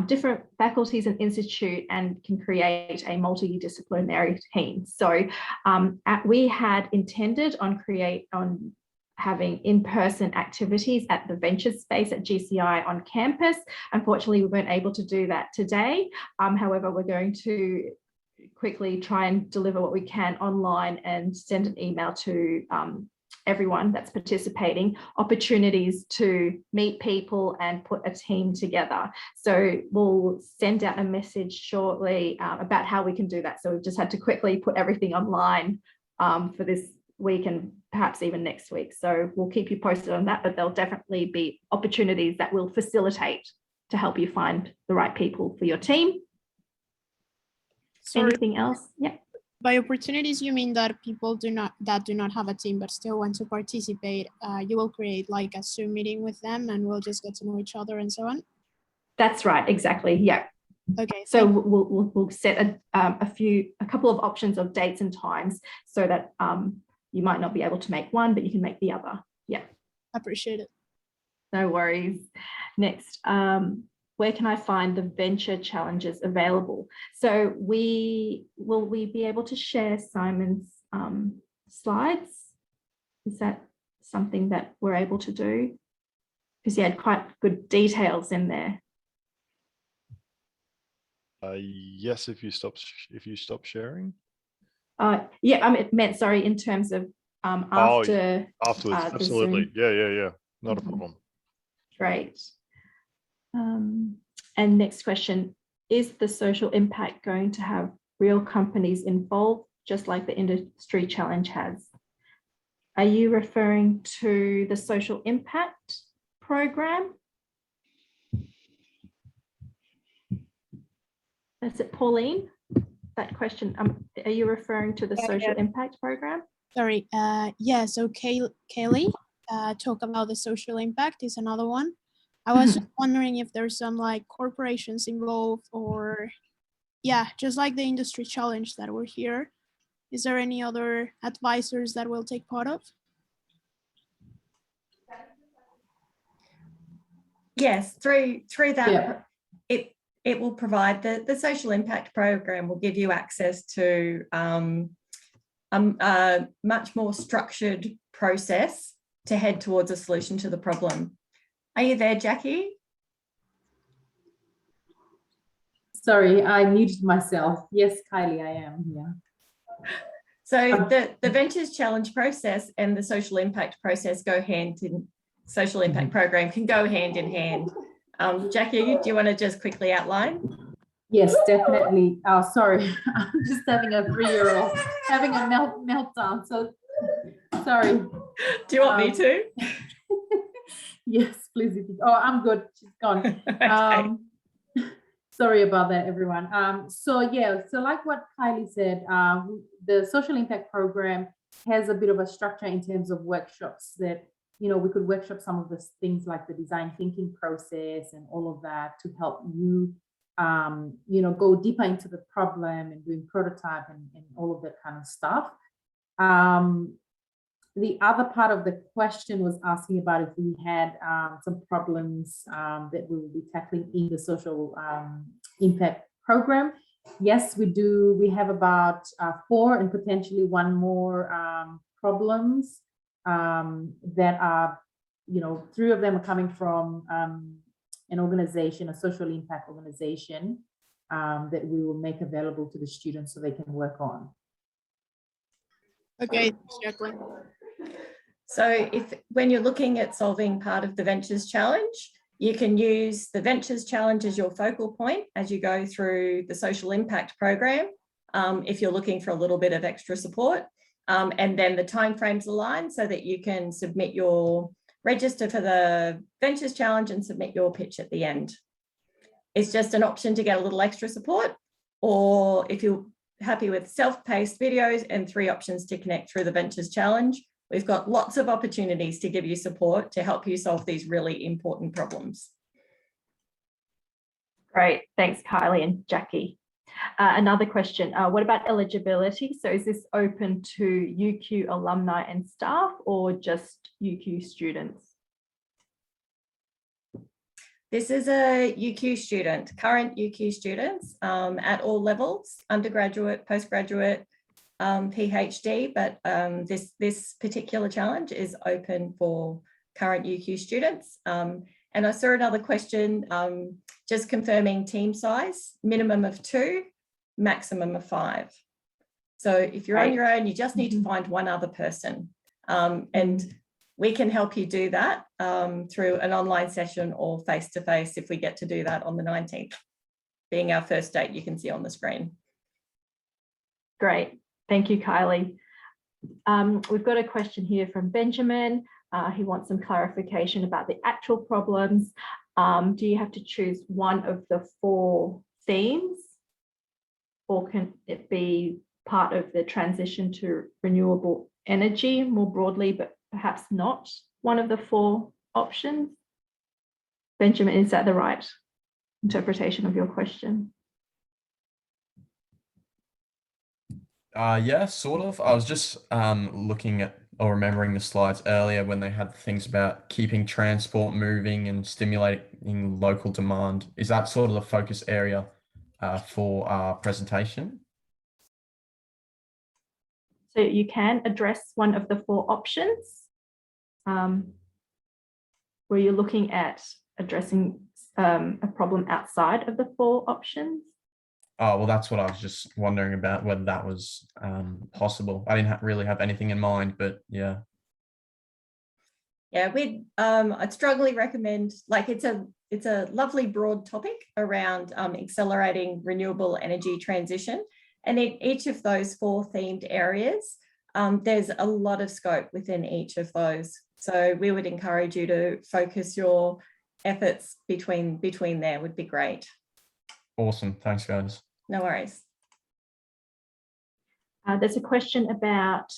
different faculties and institute and can create a multidisciplinary team. So we had intended on having in-person activities at the Ventures space at GCI on campus. Unfortunately, we weren't able to do that today. However, we're going to quickly try and deliver what we can online and send an email to everyone that's participating, opportunities to meet people and put a team together. So we'll send out a message shortly about how we can do that. So we've just had to quickly put everything online for this week and perhaps even next week. So we'll keep you posted on that, but there'll definitely be opportunities that will facilitate to help you find the right people for your team. Sorry. Anything else? Yeah. By opportunities, you mean that people do not have a team but still want to participate. You will create like a Zoom meeting with them, and we'll just get to know each other and so on. That's right. Exactly. Yeah. Okay. So we'll set a couple of options of dates and times so that you might not be able to make one, but you can make the other. Yeah. Appreciate it. No worries. Next, where can I find the venture challenges available? So will we be able to share Simon's slides? Is that something that we're able to do? Because he had quite good details in there. Yes, if you stop sharing. Yeah, it meant, sorry, in terms of afterwards. Absolutely. Yeah. Not a problem. Great. And next question, is the social impact going to have real companies involved, just like the industry challenge has? Are you referring to the social impact program? Is it Pauline? That question, are you referring to the social impact program? Sorry. Yeah. So Kaylee, talk about the social impact is another one. I was just wondering if there's some like corporations involved, or yeah, just like the industry challenge that we're here. Is there any other advisors that will take part of? Yes, through that, Yeah. It will provide the social impact program will give you access to a much more structured process to head towards a solution to the problem. Are you there, Jackie? Sorry, I muted myself. Yes, Kylie, I am here. So the Ventures Challenge process and the social impact process go hand in, social impact program can go hand in hand. Jackie, do you want to just quickly outline? Yes, definitely. Oh, sorry, I'm just having a 3-year-old having a meltdown. So sorry. Do you want me to? Yes, please. Oh, I'm good. She's gone. Okay. Sorry about that, everyone. So like what Kylie said, the social impact program has a bit of a structure in terms of workshops that, you know, we could workshop some of the things like the design thinking process and all of that to help you, you know, go deeper into the problem and doing prototype and all of that kind of stuff. The other part of the question was asking about if we had some problems that we will be tackling in the social impact program. Yes, we do. We have about 4 and potentially 1 more problems that are, you know, 3 of them are coming from an organization, a social impact organization that we will make available to the students so they can work on. Okay, Jacqueline. So when you're looking at solving part of the Ventures Challenge, you can use the Ventures Challenge as your focal point as you go through the social impact program, if you're looking for a little bit of extra support. And then the timeframes align so that you can submit your register for the Ventures Challenge and submit your pitch at the end. It's just an option to get a little extra support, or if you're happy with self-paced videos and 3 options to connect through the Ventures Challenge, we've got lots of opportunities to give you support to help you solve these really important problems. Great, thanks Kylie and Jackie. Another question, what about eligibility? So is this open to UQ alumni and staff or just UQ students? This is a UQ student, current UQ students at all levels, undergraduate, postgraduate, PhD, but this particular challenge is open for current UQ students. And I saw another question, just confirming team size, minimum of 2, maximum of 5. So if you're on your own, you just need to find one other person. And we can help you do that through an online session or face-to-face if we get to do that on the 19th, being our first date you can see on the screen. Great. Thank you, Kylie. We've got a question here from Benjamin. He wants some clarification about the actual problems. Do you have to choose one of the 4 themes, or can it be part of the transition to renewable energy more broadly, but perhaps not one of the 4 options? Benjamin, is that the right interpretation of your question? Yeah, sort of. I was just looking at or remembering the slides earlier when they had things about keeping transport moving and stimulating local demand. Is that sort of the focus area for our presentation? So you can address one of the 4 options. Were you looking at addressing a problem outside of the 4 options? Oh, well, that's what I was just wondering about, whether that was possible. I didn't really have anything in mind, but yeah. Yeah, I'd strongly recommend, like, it's a lovely broad topic around accelerating renewable energy transition. And in each of those 4 themed areas, there's a lot of scope within each of those. So we would encourage you to focus your efforts between there would be great. Awesome. Thanks, guys. No worries. There's a question about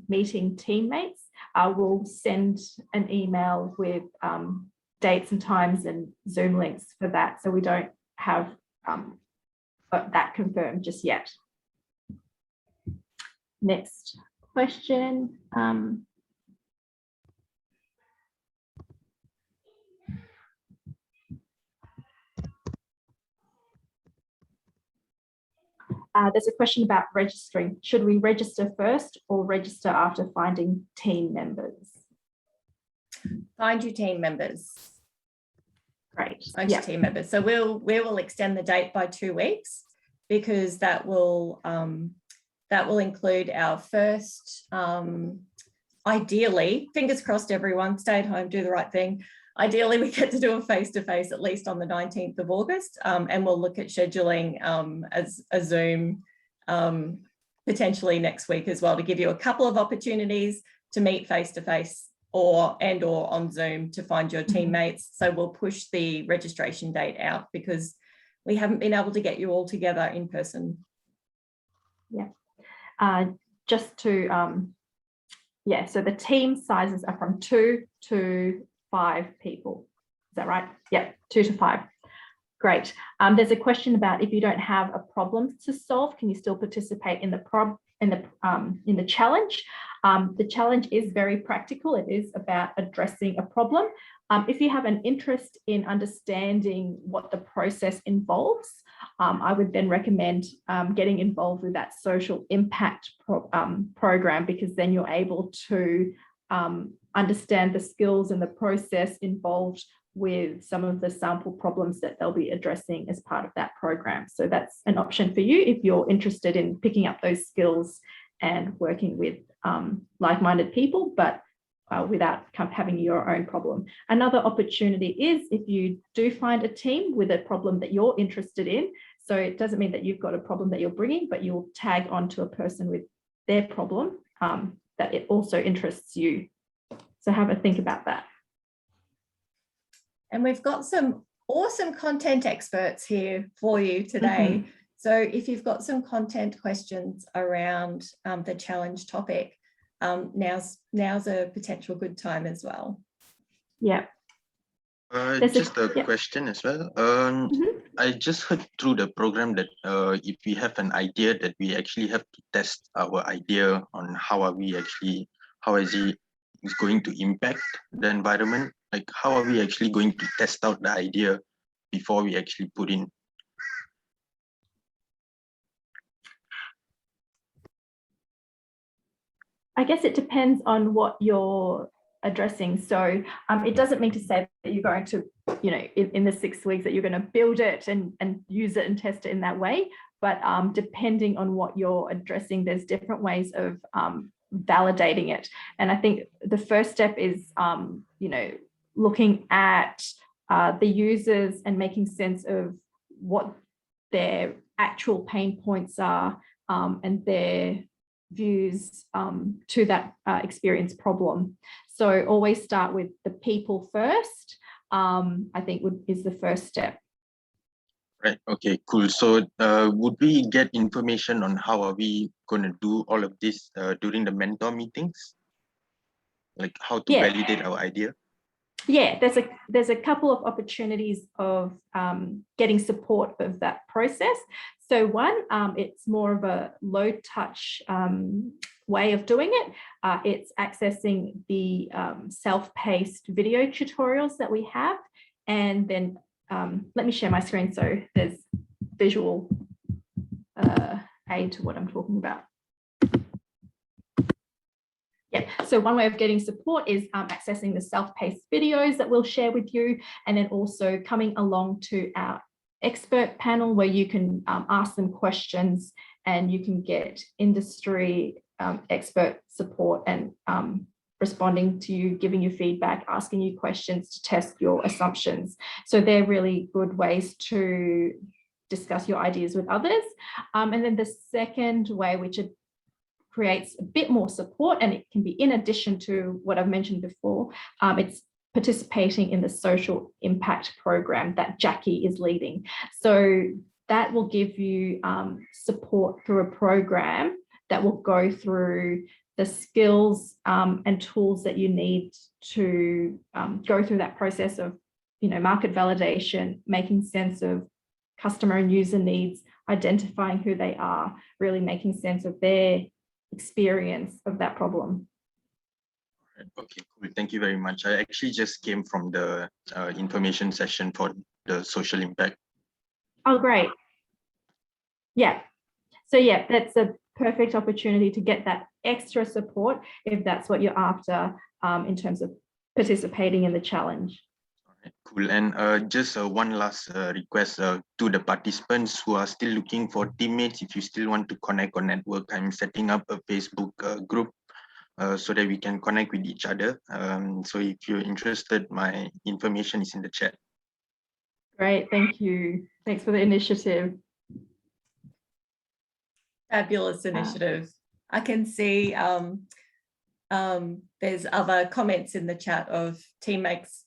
meeting teammates. We'll send an email with dates and times and Zoom links for that, so we don't have that confirmed just yet. Next question. There's a question about registering. Should we register first or register after finding team members? Find your team members. Great. Find your team members. So we will extend the date by 2 weeks, because that will include our first, ideally, fingers crossed everyone, stay at home, do the right thing. Ideally, we get to do a face-to-face at least on the 19th of August, and we'll look at scheduling as a Zoom potentially next week as well, to give you a couple of opportunities to meet face-to-face or on Zoom to find your teammates. So we'll push the registration date out because we haven't been able to get you all together in person. Yeah. Just to, so the team sizes are from 2 to 5 people. Is that right? Yeah, 2 to 5. Great. There's a question about, if you don't have a problem to solve, can you still participate in the challenge? The challenge is very practical. It is about addressing a problem. If you have an interest in understanding what the process involves, I would then recommend getting involved with that social impact program, because then you're able to understand the skills and the process involved with some of the sample problems that they'll be addressing as part of that program. So that's an option for you if you're interested in picking up those skills and working with like-minded people, but without having your own problem. Another opportunity is if you do find a team with a problem that you're interested in. So it doesn't mean that you've got a problem that you're bringing, but you'll tag onto a person with their problem that it also interests you. So have a think about that. And we've got some awesome content experts here for you today. So if you've got some content questions around the challenge topic, now's a potential good time as well. Yeah. Just a question as well. I just heard through the program that if we have an idea, that we actually have to test our idea on how is it going to impact the environment. Like, how are we actually going to test out the idea before we actually put in? I guess it depends on what you're addressing. So it doesn't mean to say that you're going to, in the 6 weeks that you're going to build it and use it and test it in that way. But depending on what you're addressing, there's different ways of validating it. And I think the first step is, looking at the users and making sense of what their actual pain points are and their views to that experience problem. So always start with the people first, I think is the first step. Right, okay, cool. So would we get information on how are we going to do all of this during the mentor meetings? Like how to validate our idea? Yeah, there's a couple of opportunities of getting support of that process. So one, it's more of a low touch way of doing it. It's accessing the self-paced video tutorials that we have. And then let me share my screen so there's visual aid to what I'm talking about. Yeah, so one way of getting support is accessing the self-paced videos that we'll share with you, and then also coming along to our expert panel where you can ask them questions and you can get industry expert support and responding to you, giving you feedback, asking you questions to test your assumptions. So they're really good ways to discuss your ideas with others. And then the second way, which creates a bit more support, and it can be in addition to what I've mentioned before, it's participating in the social impact program that Jackie is leading. So that will give you support through a program that will go through the skills and tools that you need to go through that process of, market validation, making sense of customer and user needs, identifying who they are, really making sense of their experience of that problem. Okay, cool. Thank you very much. I actually just came from the information session for the social impact. Oh, great. Yeah. So yeah, that's a perfect opportunity to get that extra support if that's what you're after in terms of participating in the challenge. All right, cool. And just one last request to the participants who are still looking for teammates. If you still want to connect or network, I'm setting up a Facebook group so that we can connect with each other. So if you're interested, my information is in the chat. Great, thank you. Thanks for the initiative. Fabulous initiative. I can see there's other comments in the chat of teammates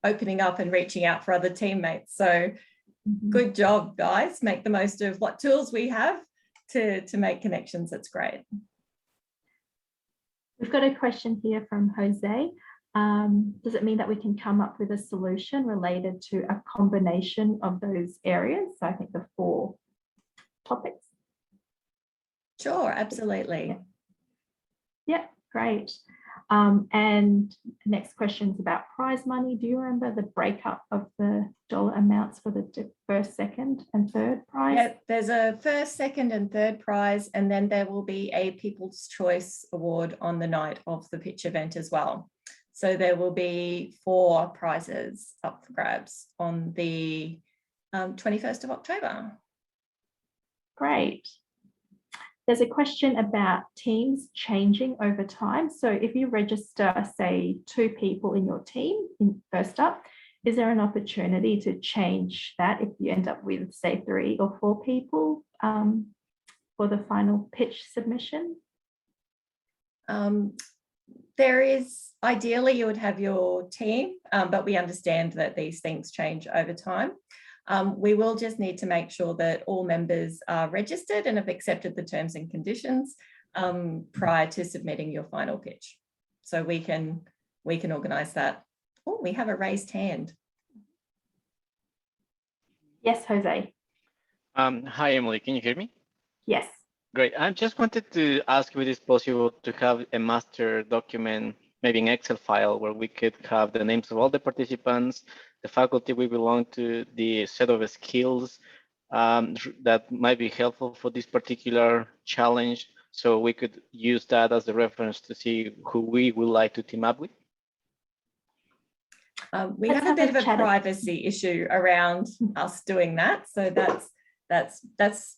opening up and reaching out for other teammates. So good job, guys. Make the most of what tools we have to make connections. That's great. We've got a question here from Jose. Does it mean that we can come up with a solution related to a combination of those areas? So I think the 4 topics. Sure, absolutely. Yeah, great. And next question is about prize money. Do you remember the breakup of the dollar amounts for the first, second, and third prize? Yeah, there's a first, second, and third prize, and then there will be a People's Choice Award on the night of the pitch event as well. So there will be 4 prizes up for grabs on the 21st of October. Great. There's a question about teams changing over time. So if you register, say, 2 people in your team first up, is there an opportunity to change that if you end up with, say, 3 or 4 people for the final pitch submission? There is, ideally you would have your team, but we understand that these things change over time. We will just need to make sure that all members are registered and have accepted the terms and conditions prior to submitting your final pitch. So we can organise that. Oh, we have a raised hand. Yes, Jose. Hi, Emily. Can you hear me? Yes. Great. I just wanted to ask if it is possible to have a master document, maybe an Excel file, where we could have the names of all the participants, the faculty we belong to, the set of skills that might be helpful for this particular challenge, so we could use that as the reference to see who we would like to team up with? We have a bit of a privacy issue around us doing that, so that's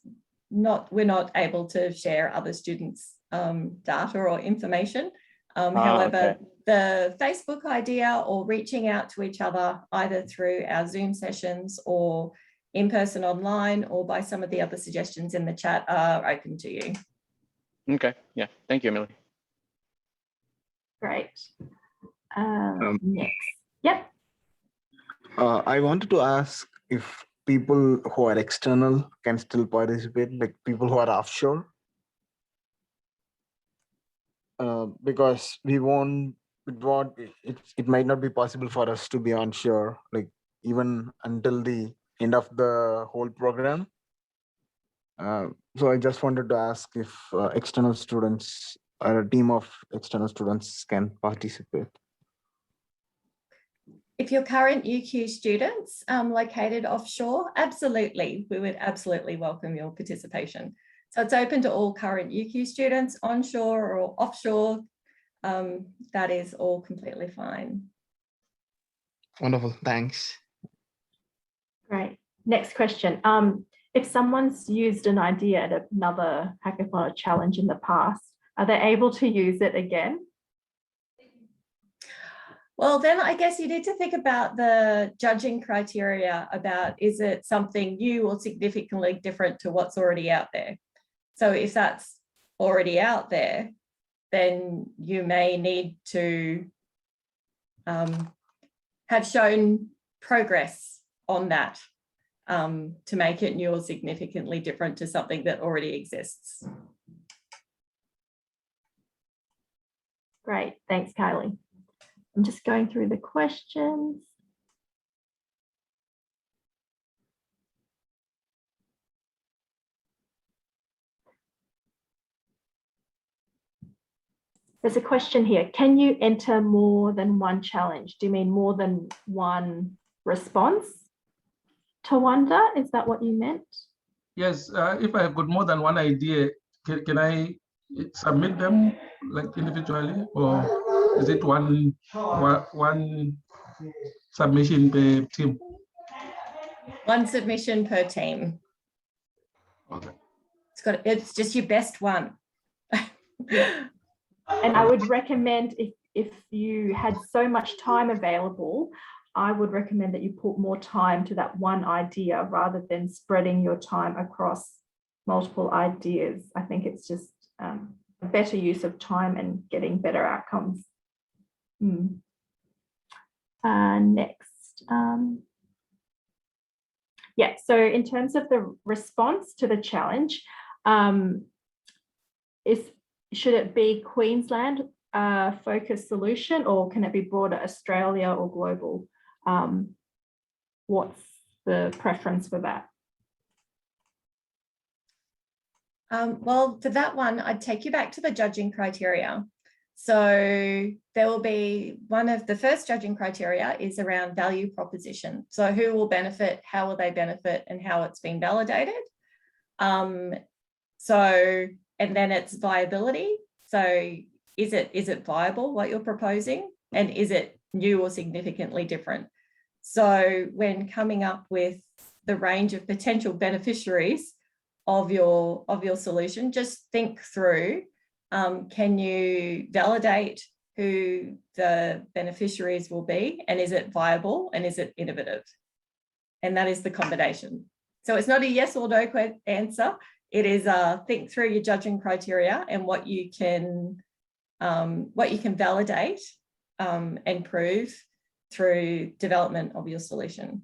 not, we're not able to share other students' data or information. However, the Facebook idea or reaching out to each other either through our Zoom sessions or in person online or by some of the other suggestions in the chat are open to you. Okay, yeah, thank you, Emily. Great. Next. Yep. I wanted to ask if people who are external can still participate, like people who are offshore. Because we won't, it might not be possible for us to be onshore, like even until the end of the whole program. So I just wanted to ask if external students or a team of external students can participate. If your current UQ students located offshore, absolutely, we would absolutely welcome your participation. So it's open to all current UQ students, onshore or offshore. That is all completely fine. Wonderful, thanks. Great. Next question. If someone's used an idea at another hackathon or challenge in the past, are they able to use it again? Well, then I guess you need to think about the judging criteria about, is it something new or significantly different to what's already out there? So if that's already out there, then you may need to have shown progress on that to make it new or significantly different to something that already exists. Great, thanks, Kylie. I'm just going through the questions. There's a question here. Can you enter more than one challenge? Do you mean more than one response to wonder? Is that what you meant? Yes, if I have got more than one idea, can I submit them like individually, or is it one submission per team? One submission per team. Okay. It's just your best one. And I would recommend if you had so much time available, I would recommend that you put more time to that one idea rather than spreading your time across multiple ideas. I think it's just a better use of time and getting better outcomes. Next. Yeah, so in terms of the response to the challenge, should it be Queensland focused solution, or can it be broader Australia or global? What's the preference for that? Well, for that one, I'd take you back to the judging criteria. So there will be one of the first judging criteria is around value proposition. So who will benefit, how will they benefit, and how it's been validated. And then it's viability. So is it viable, what you're proposing? And is it new or significantly different? So when coming up with the range of potential beneficiaries of your solution, just think through, can you validate who the beneficiaries will be, and is it viable, and is it innovative? And that is the combination. So it's not a yes or no answer. It is think through your judging criteria and what you can validate and prove through development of your solution.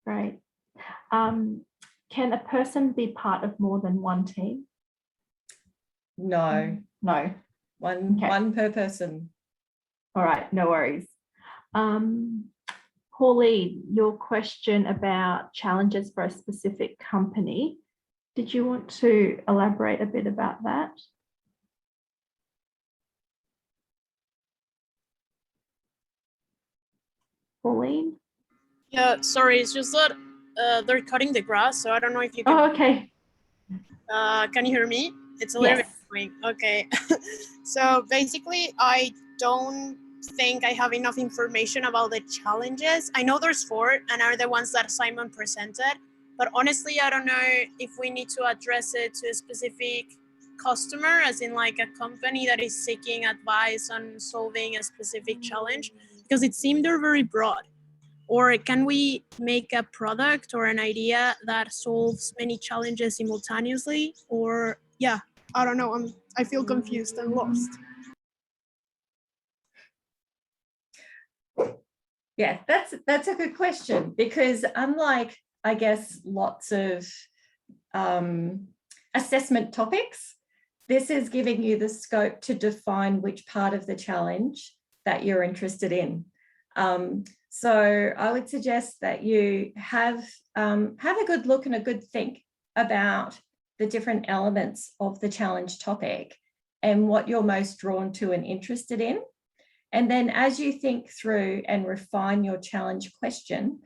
Great. Can a person be part of more than one team? No. One per person. All right, no worries. Pauline, your question about challenges for a specific company, did you want to elaborate a bit about that? Pauline? Yeah, sorry, it's just that they're cutting the grass, so I don't know if you can. Oh, okay. Can you hear me? It's a little Yes. bit quick. Okay. So basically, I don't think I have enough information about the challenges. I know there's 4 and are the ones that Simon presented, but honestly, I don't know if we need to address it to a specific customer, as in like a company that is seeking advice on solving a specific challenge, because it seemed they're very broad. Or can we make a product or an idea that solves many challenges simultaneously? Or yeah, I don't know. I feel confused and lost. Yeah, that's a good question, because unlike, I guess, lots of assessment topics, this is giving you the scope to define which part of the challenge that you're interested in. So I would suggest that you have a good look and a good think about the different elements of the challenge topic and what you're most drawn to and interested in. And then as you think through and refine your challenge question,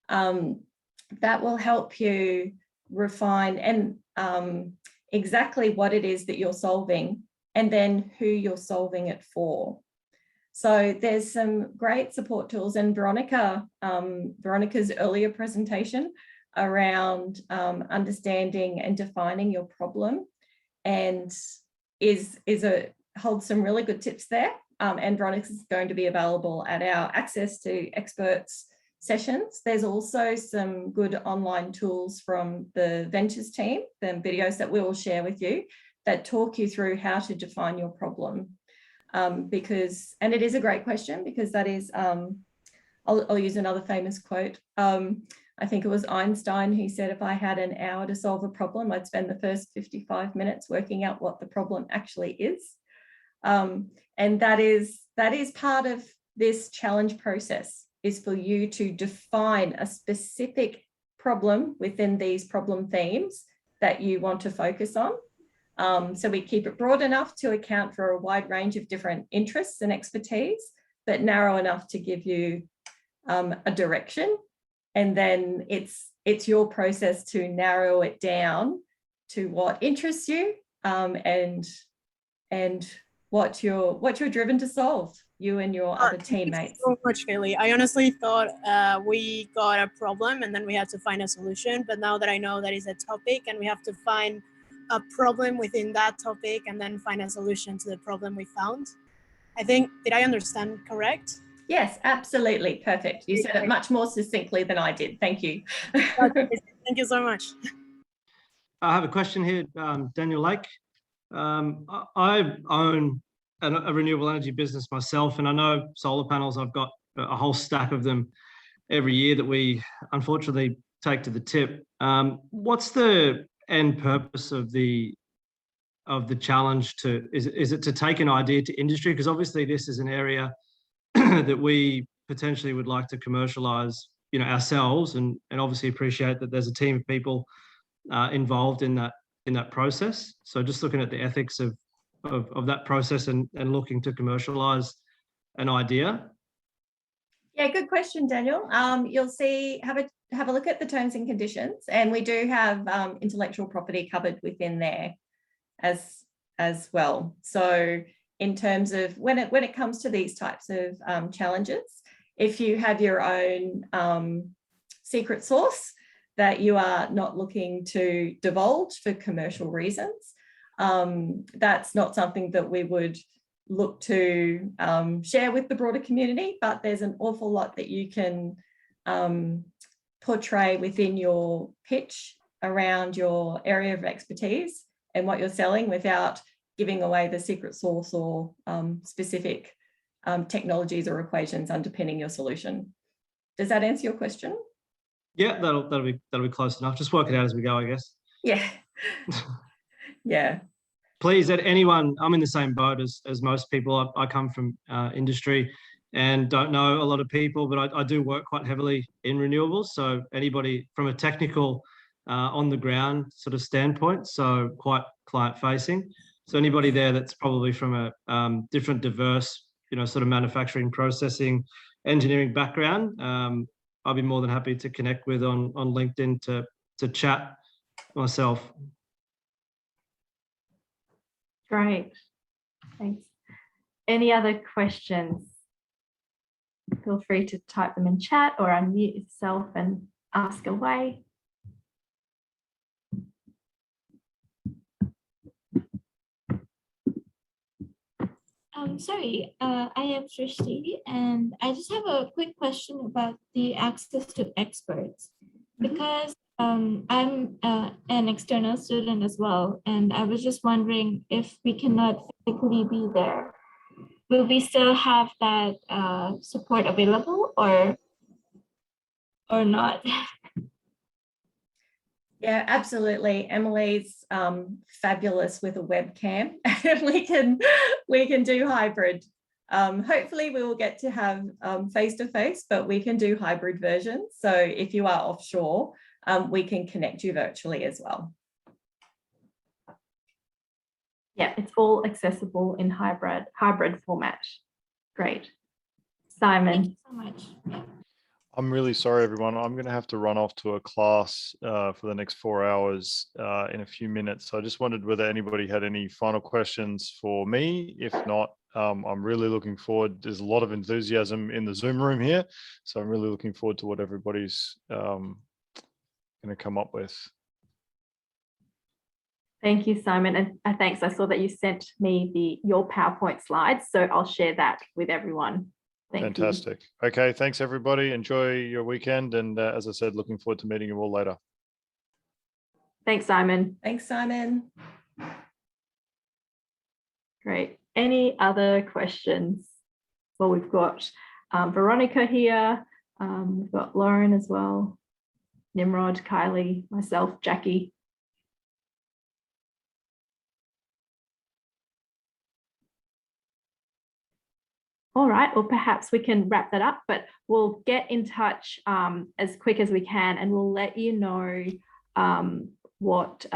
that will help you refine and exactly what it is that you're solving and then who you're solving it for. So there's some great support tools, and Veronica's earlier presentation around understanding and defining your problem and holds some really good tips there. And Veronica is going to be available at our Access to Experts sessions. There's also some good online tools from the Ventures team, the videos that we will share with you that talk you through how to define your problem. And it is a great question, because that is, I'll use another famous quote. I think it was Einstein who said, if I had an hour to solve a problem, I'd spend the first 55 minutes working out what the problem actually is. And that is part of this challenge process, is for you to define a specific problem within these problem themes that you want to focus on. So we keep it broad enough to account for a wide range of different interests and expertise, but narrow enough to give you a direction. And then it's your process to narrow it down to what interests you and what you're driven to solve, you and your other teammates. Thank you so much, Kaylee. I honestly thought we got a problem and then we had to find a solution. But now that I know that is a topic and we have to find a problem within that topic and then find a solution to the problem we found. I think, did I understand correct? Yes, absolutely. Perfect. You said it much more succinctly than I did. Thank you. Thank you so much. I have a question here, Daniel Lake. I own a renewable energy business myself, and I know solar panels, I've got a whole stack of them every year that we unfortunately take to the tip. What's the end purpose of the challenge? Is it to take an idea to industry? Because obviously this is an area that we potentially would like to commercialize, ourselves, and obviously appreciate that there's a team of people involved in that process. So just looking at the ethics of that process and looking to commercialize an idea. Yeah, good question, Daniel. You'll see, have a look at the terms and conditions, and we do have intellectual property covered within there as well. So in terms of when it comes to these types of challenges, if you have your own secret sauce that you are not looking to divulge for commercial reasons, that's not something that we would look to share with the broader community, but there's an awful lot that you can portray within your pitch around your area of expertise and what you're selling without giving away the secret sauce or specific technologies or equations underpinning your solution. Does that answer your question? Yeah, that'll be close enough. Just work it out as we go, I guess. Yeah. Yeah. Please, at anyone, I'm in the same boat as most people. I come from industry and don't know a lot of people, but I do work quite heavily in renewables. So anybody from a technical on the ground sort of standpoint, so quite client facing. So anybody there that's probably from a different, diverse, sort of manufacturing, processing, engineering background, I'll be more than happy to connect with on LinkedIn to chat myself. Great, thanks. Any other questions? Feel free to type them in chat or unmute yourself and ask away. Sorry, I am Srishti, and I just have a quick question about the access to experts, because I'm an external student as well, and I was just wondering if we cannot physically be there, will we still have that support available or not? Yeah, absolutely. Emily's fabulous with a webcam. we can do hybrid. Hopefully we will get to have face-to-face, but we can do hybrid versions. So if you are offshore, we can connect you virtually as well. Yeah, it's all accessible in hybrid format. Great. Simon. Thank you so much. I'm really sorry, everyone. I'm going to have to run off to a class for the next 4 hours in a few minutes. So I just wondered whether anybody had any final questions for me. If not, I'm really looking forward. There's a lot of enthusiasm in the Zoom room here. So I'm really looking forward to what everybody's going to come up with. Thank you, Simon. And thanks. I saw that you sent me your PowerPoint slides. So I'll share that with everyone. Fantastic. Okay, thanks everybody. Enjoy your weekend. And as I said, looking forward to meeting you all later. Thanks, Simon. Thanks, Simon. Great. Any other questions? Well, we've got Veronica here. We've got Lauren as well. Nimrod, Kylie, myself, Jackie. All right, well, perhaps we can wrap that up, but we'll get in touch as quick as we can, and we'll let you know what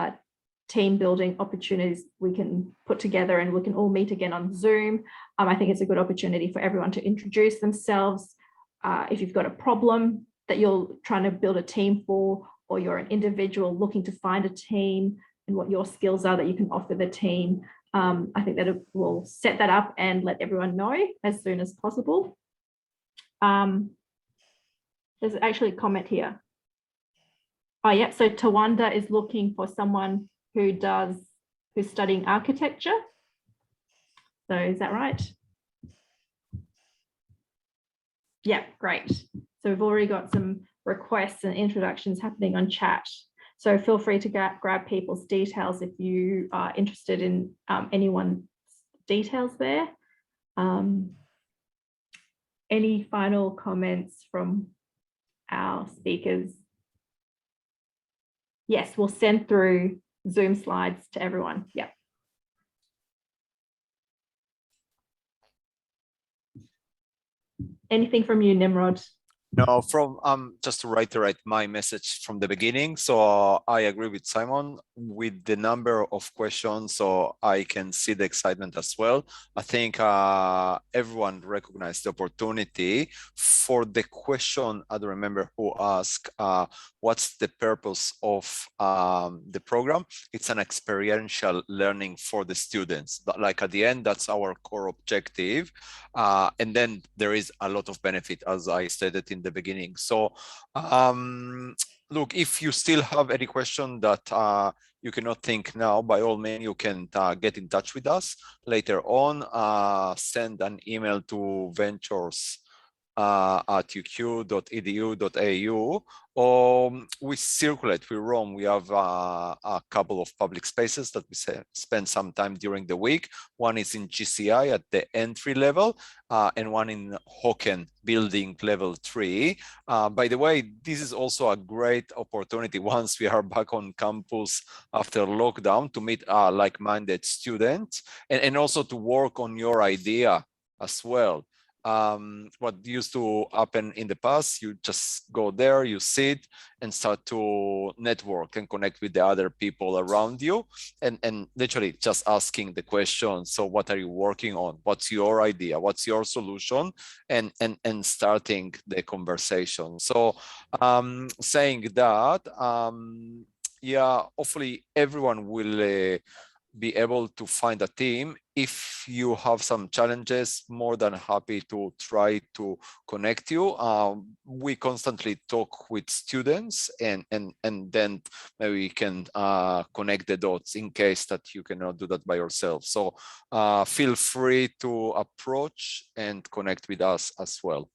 team building opportunities we can put together, and we can all meet again on Zoom. I think it's a good opportunity for everyone to introduce themselves. If you've got a problem that you're trying to build a team for, or you're an individual looking to find a team and what your skills are that you can offer the team, I think that it will set that up and let everyone know as soon as possible. There's actually a comment here. Oh, yeah, so Tawanda is looking for someone who's studying architecture. So is that right? Yeah, great. So we've already got some requests and introductions happening on chat. So feel free to grab people's details if you are interested in anyone's details there. Any final comments from our speakers? Yes, we'll send through Zoom slides to everyone. Yeah. Anything from you, Nimrod? No, from just to reiterate my message from the beginning. So I agree with Simon with the number of questions, so I can see the excitement as well. I think everyone recognized the opportunity. For the question, I don't remember who asked, what's the purpose of the program? It's an experiential learning for the students. But like at the end, that's our core objective. And then there is a lot of benefit, as I stated in the beginning. So look, if you still have any question that you cannot think now, by all means, you can get in touch with us later on. Send an email to ventures@uq.edu.au, or we circulate, we roam. We have a couple of public spaces that we spend some time during the week. One is in GCI at the entry level, and one in Hocken building level 3. By the way, this is also a great opportunity once we are back on campus after lockdown to meet like-minded students and also to work on your idea as well. What used to happen in the past, you just go there, you sit and start to network and connect with the other people around you, and literally just asking the question, so what are you working on? What's your idea? What's your solution? And starting the conversation. So saying that, yeah, hopefully everyone will be able to find a team. If you have some challenges, more than happy to try to connect you. We constantly talk with students, and then maybe we can connect the dots in case that you cannot do that by yourself. So feel free to approach and connect with us as well.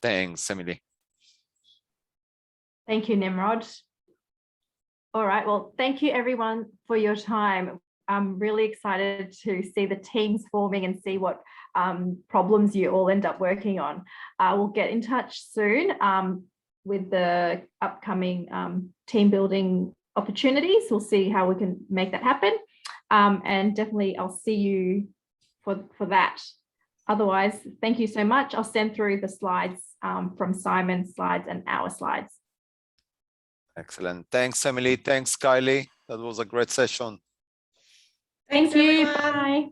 Thanks, Emily. Thank you, Nimrod. All right, well, thank you everyone for your time. I'm really excited to see the teams forming and see what problems you all end up working on. We'll get in touch soon with the upcoming team building opportunities. We'll see how we can make that happen. And definitely I'll see you for that. Otherwise, thank you so much. I'll send through the slides from Simon's slides and our slides. Excellent. Thanks, Emily. Thanks, Kylie. That was a great session. Thank you. Bye.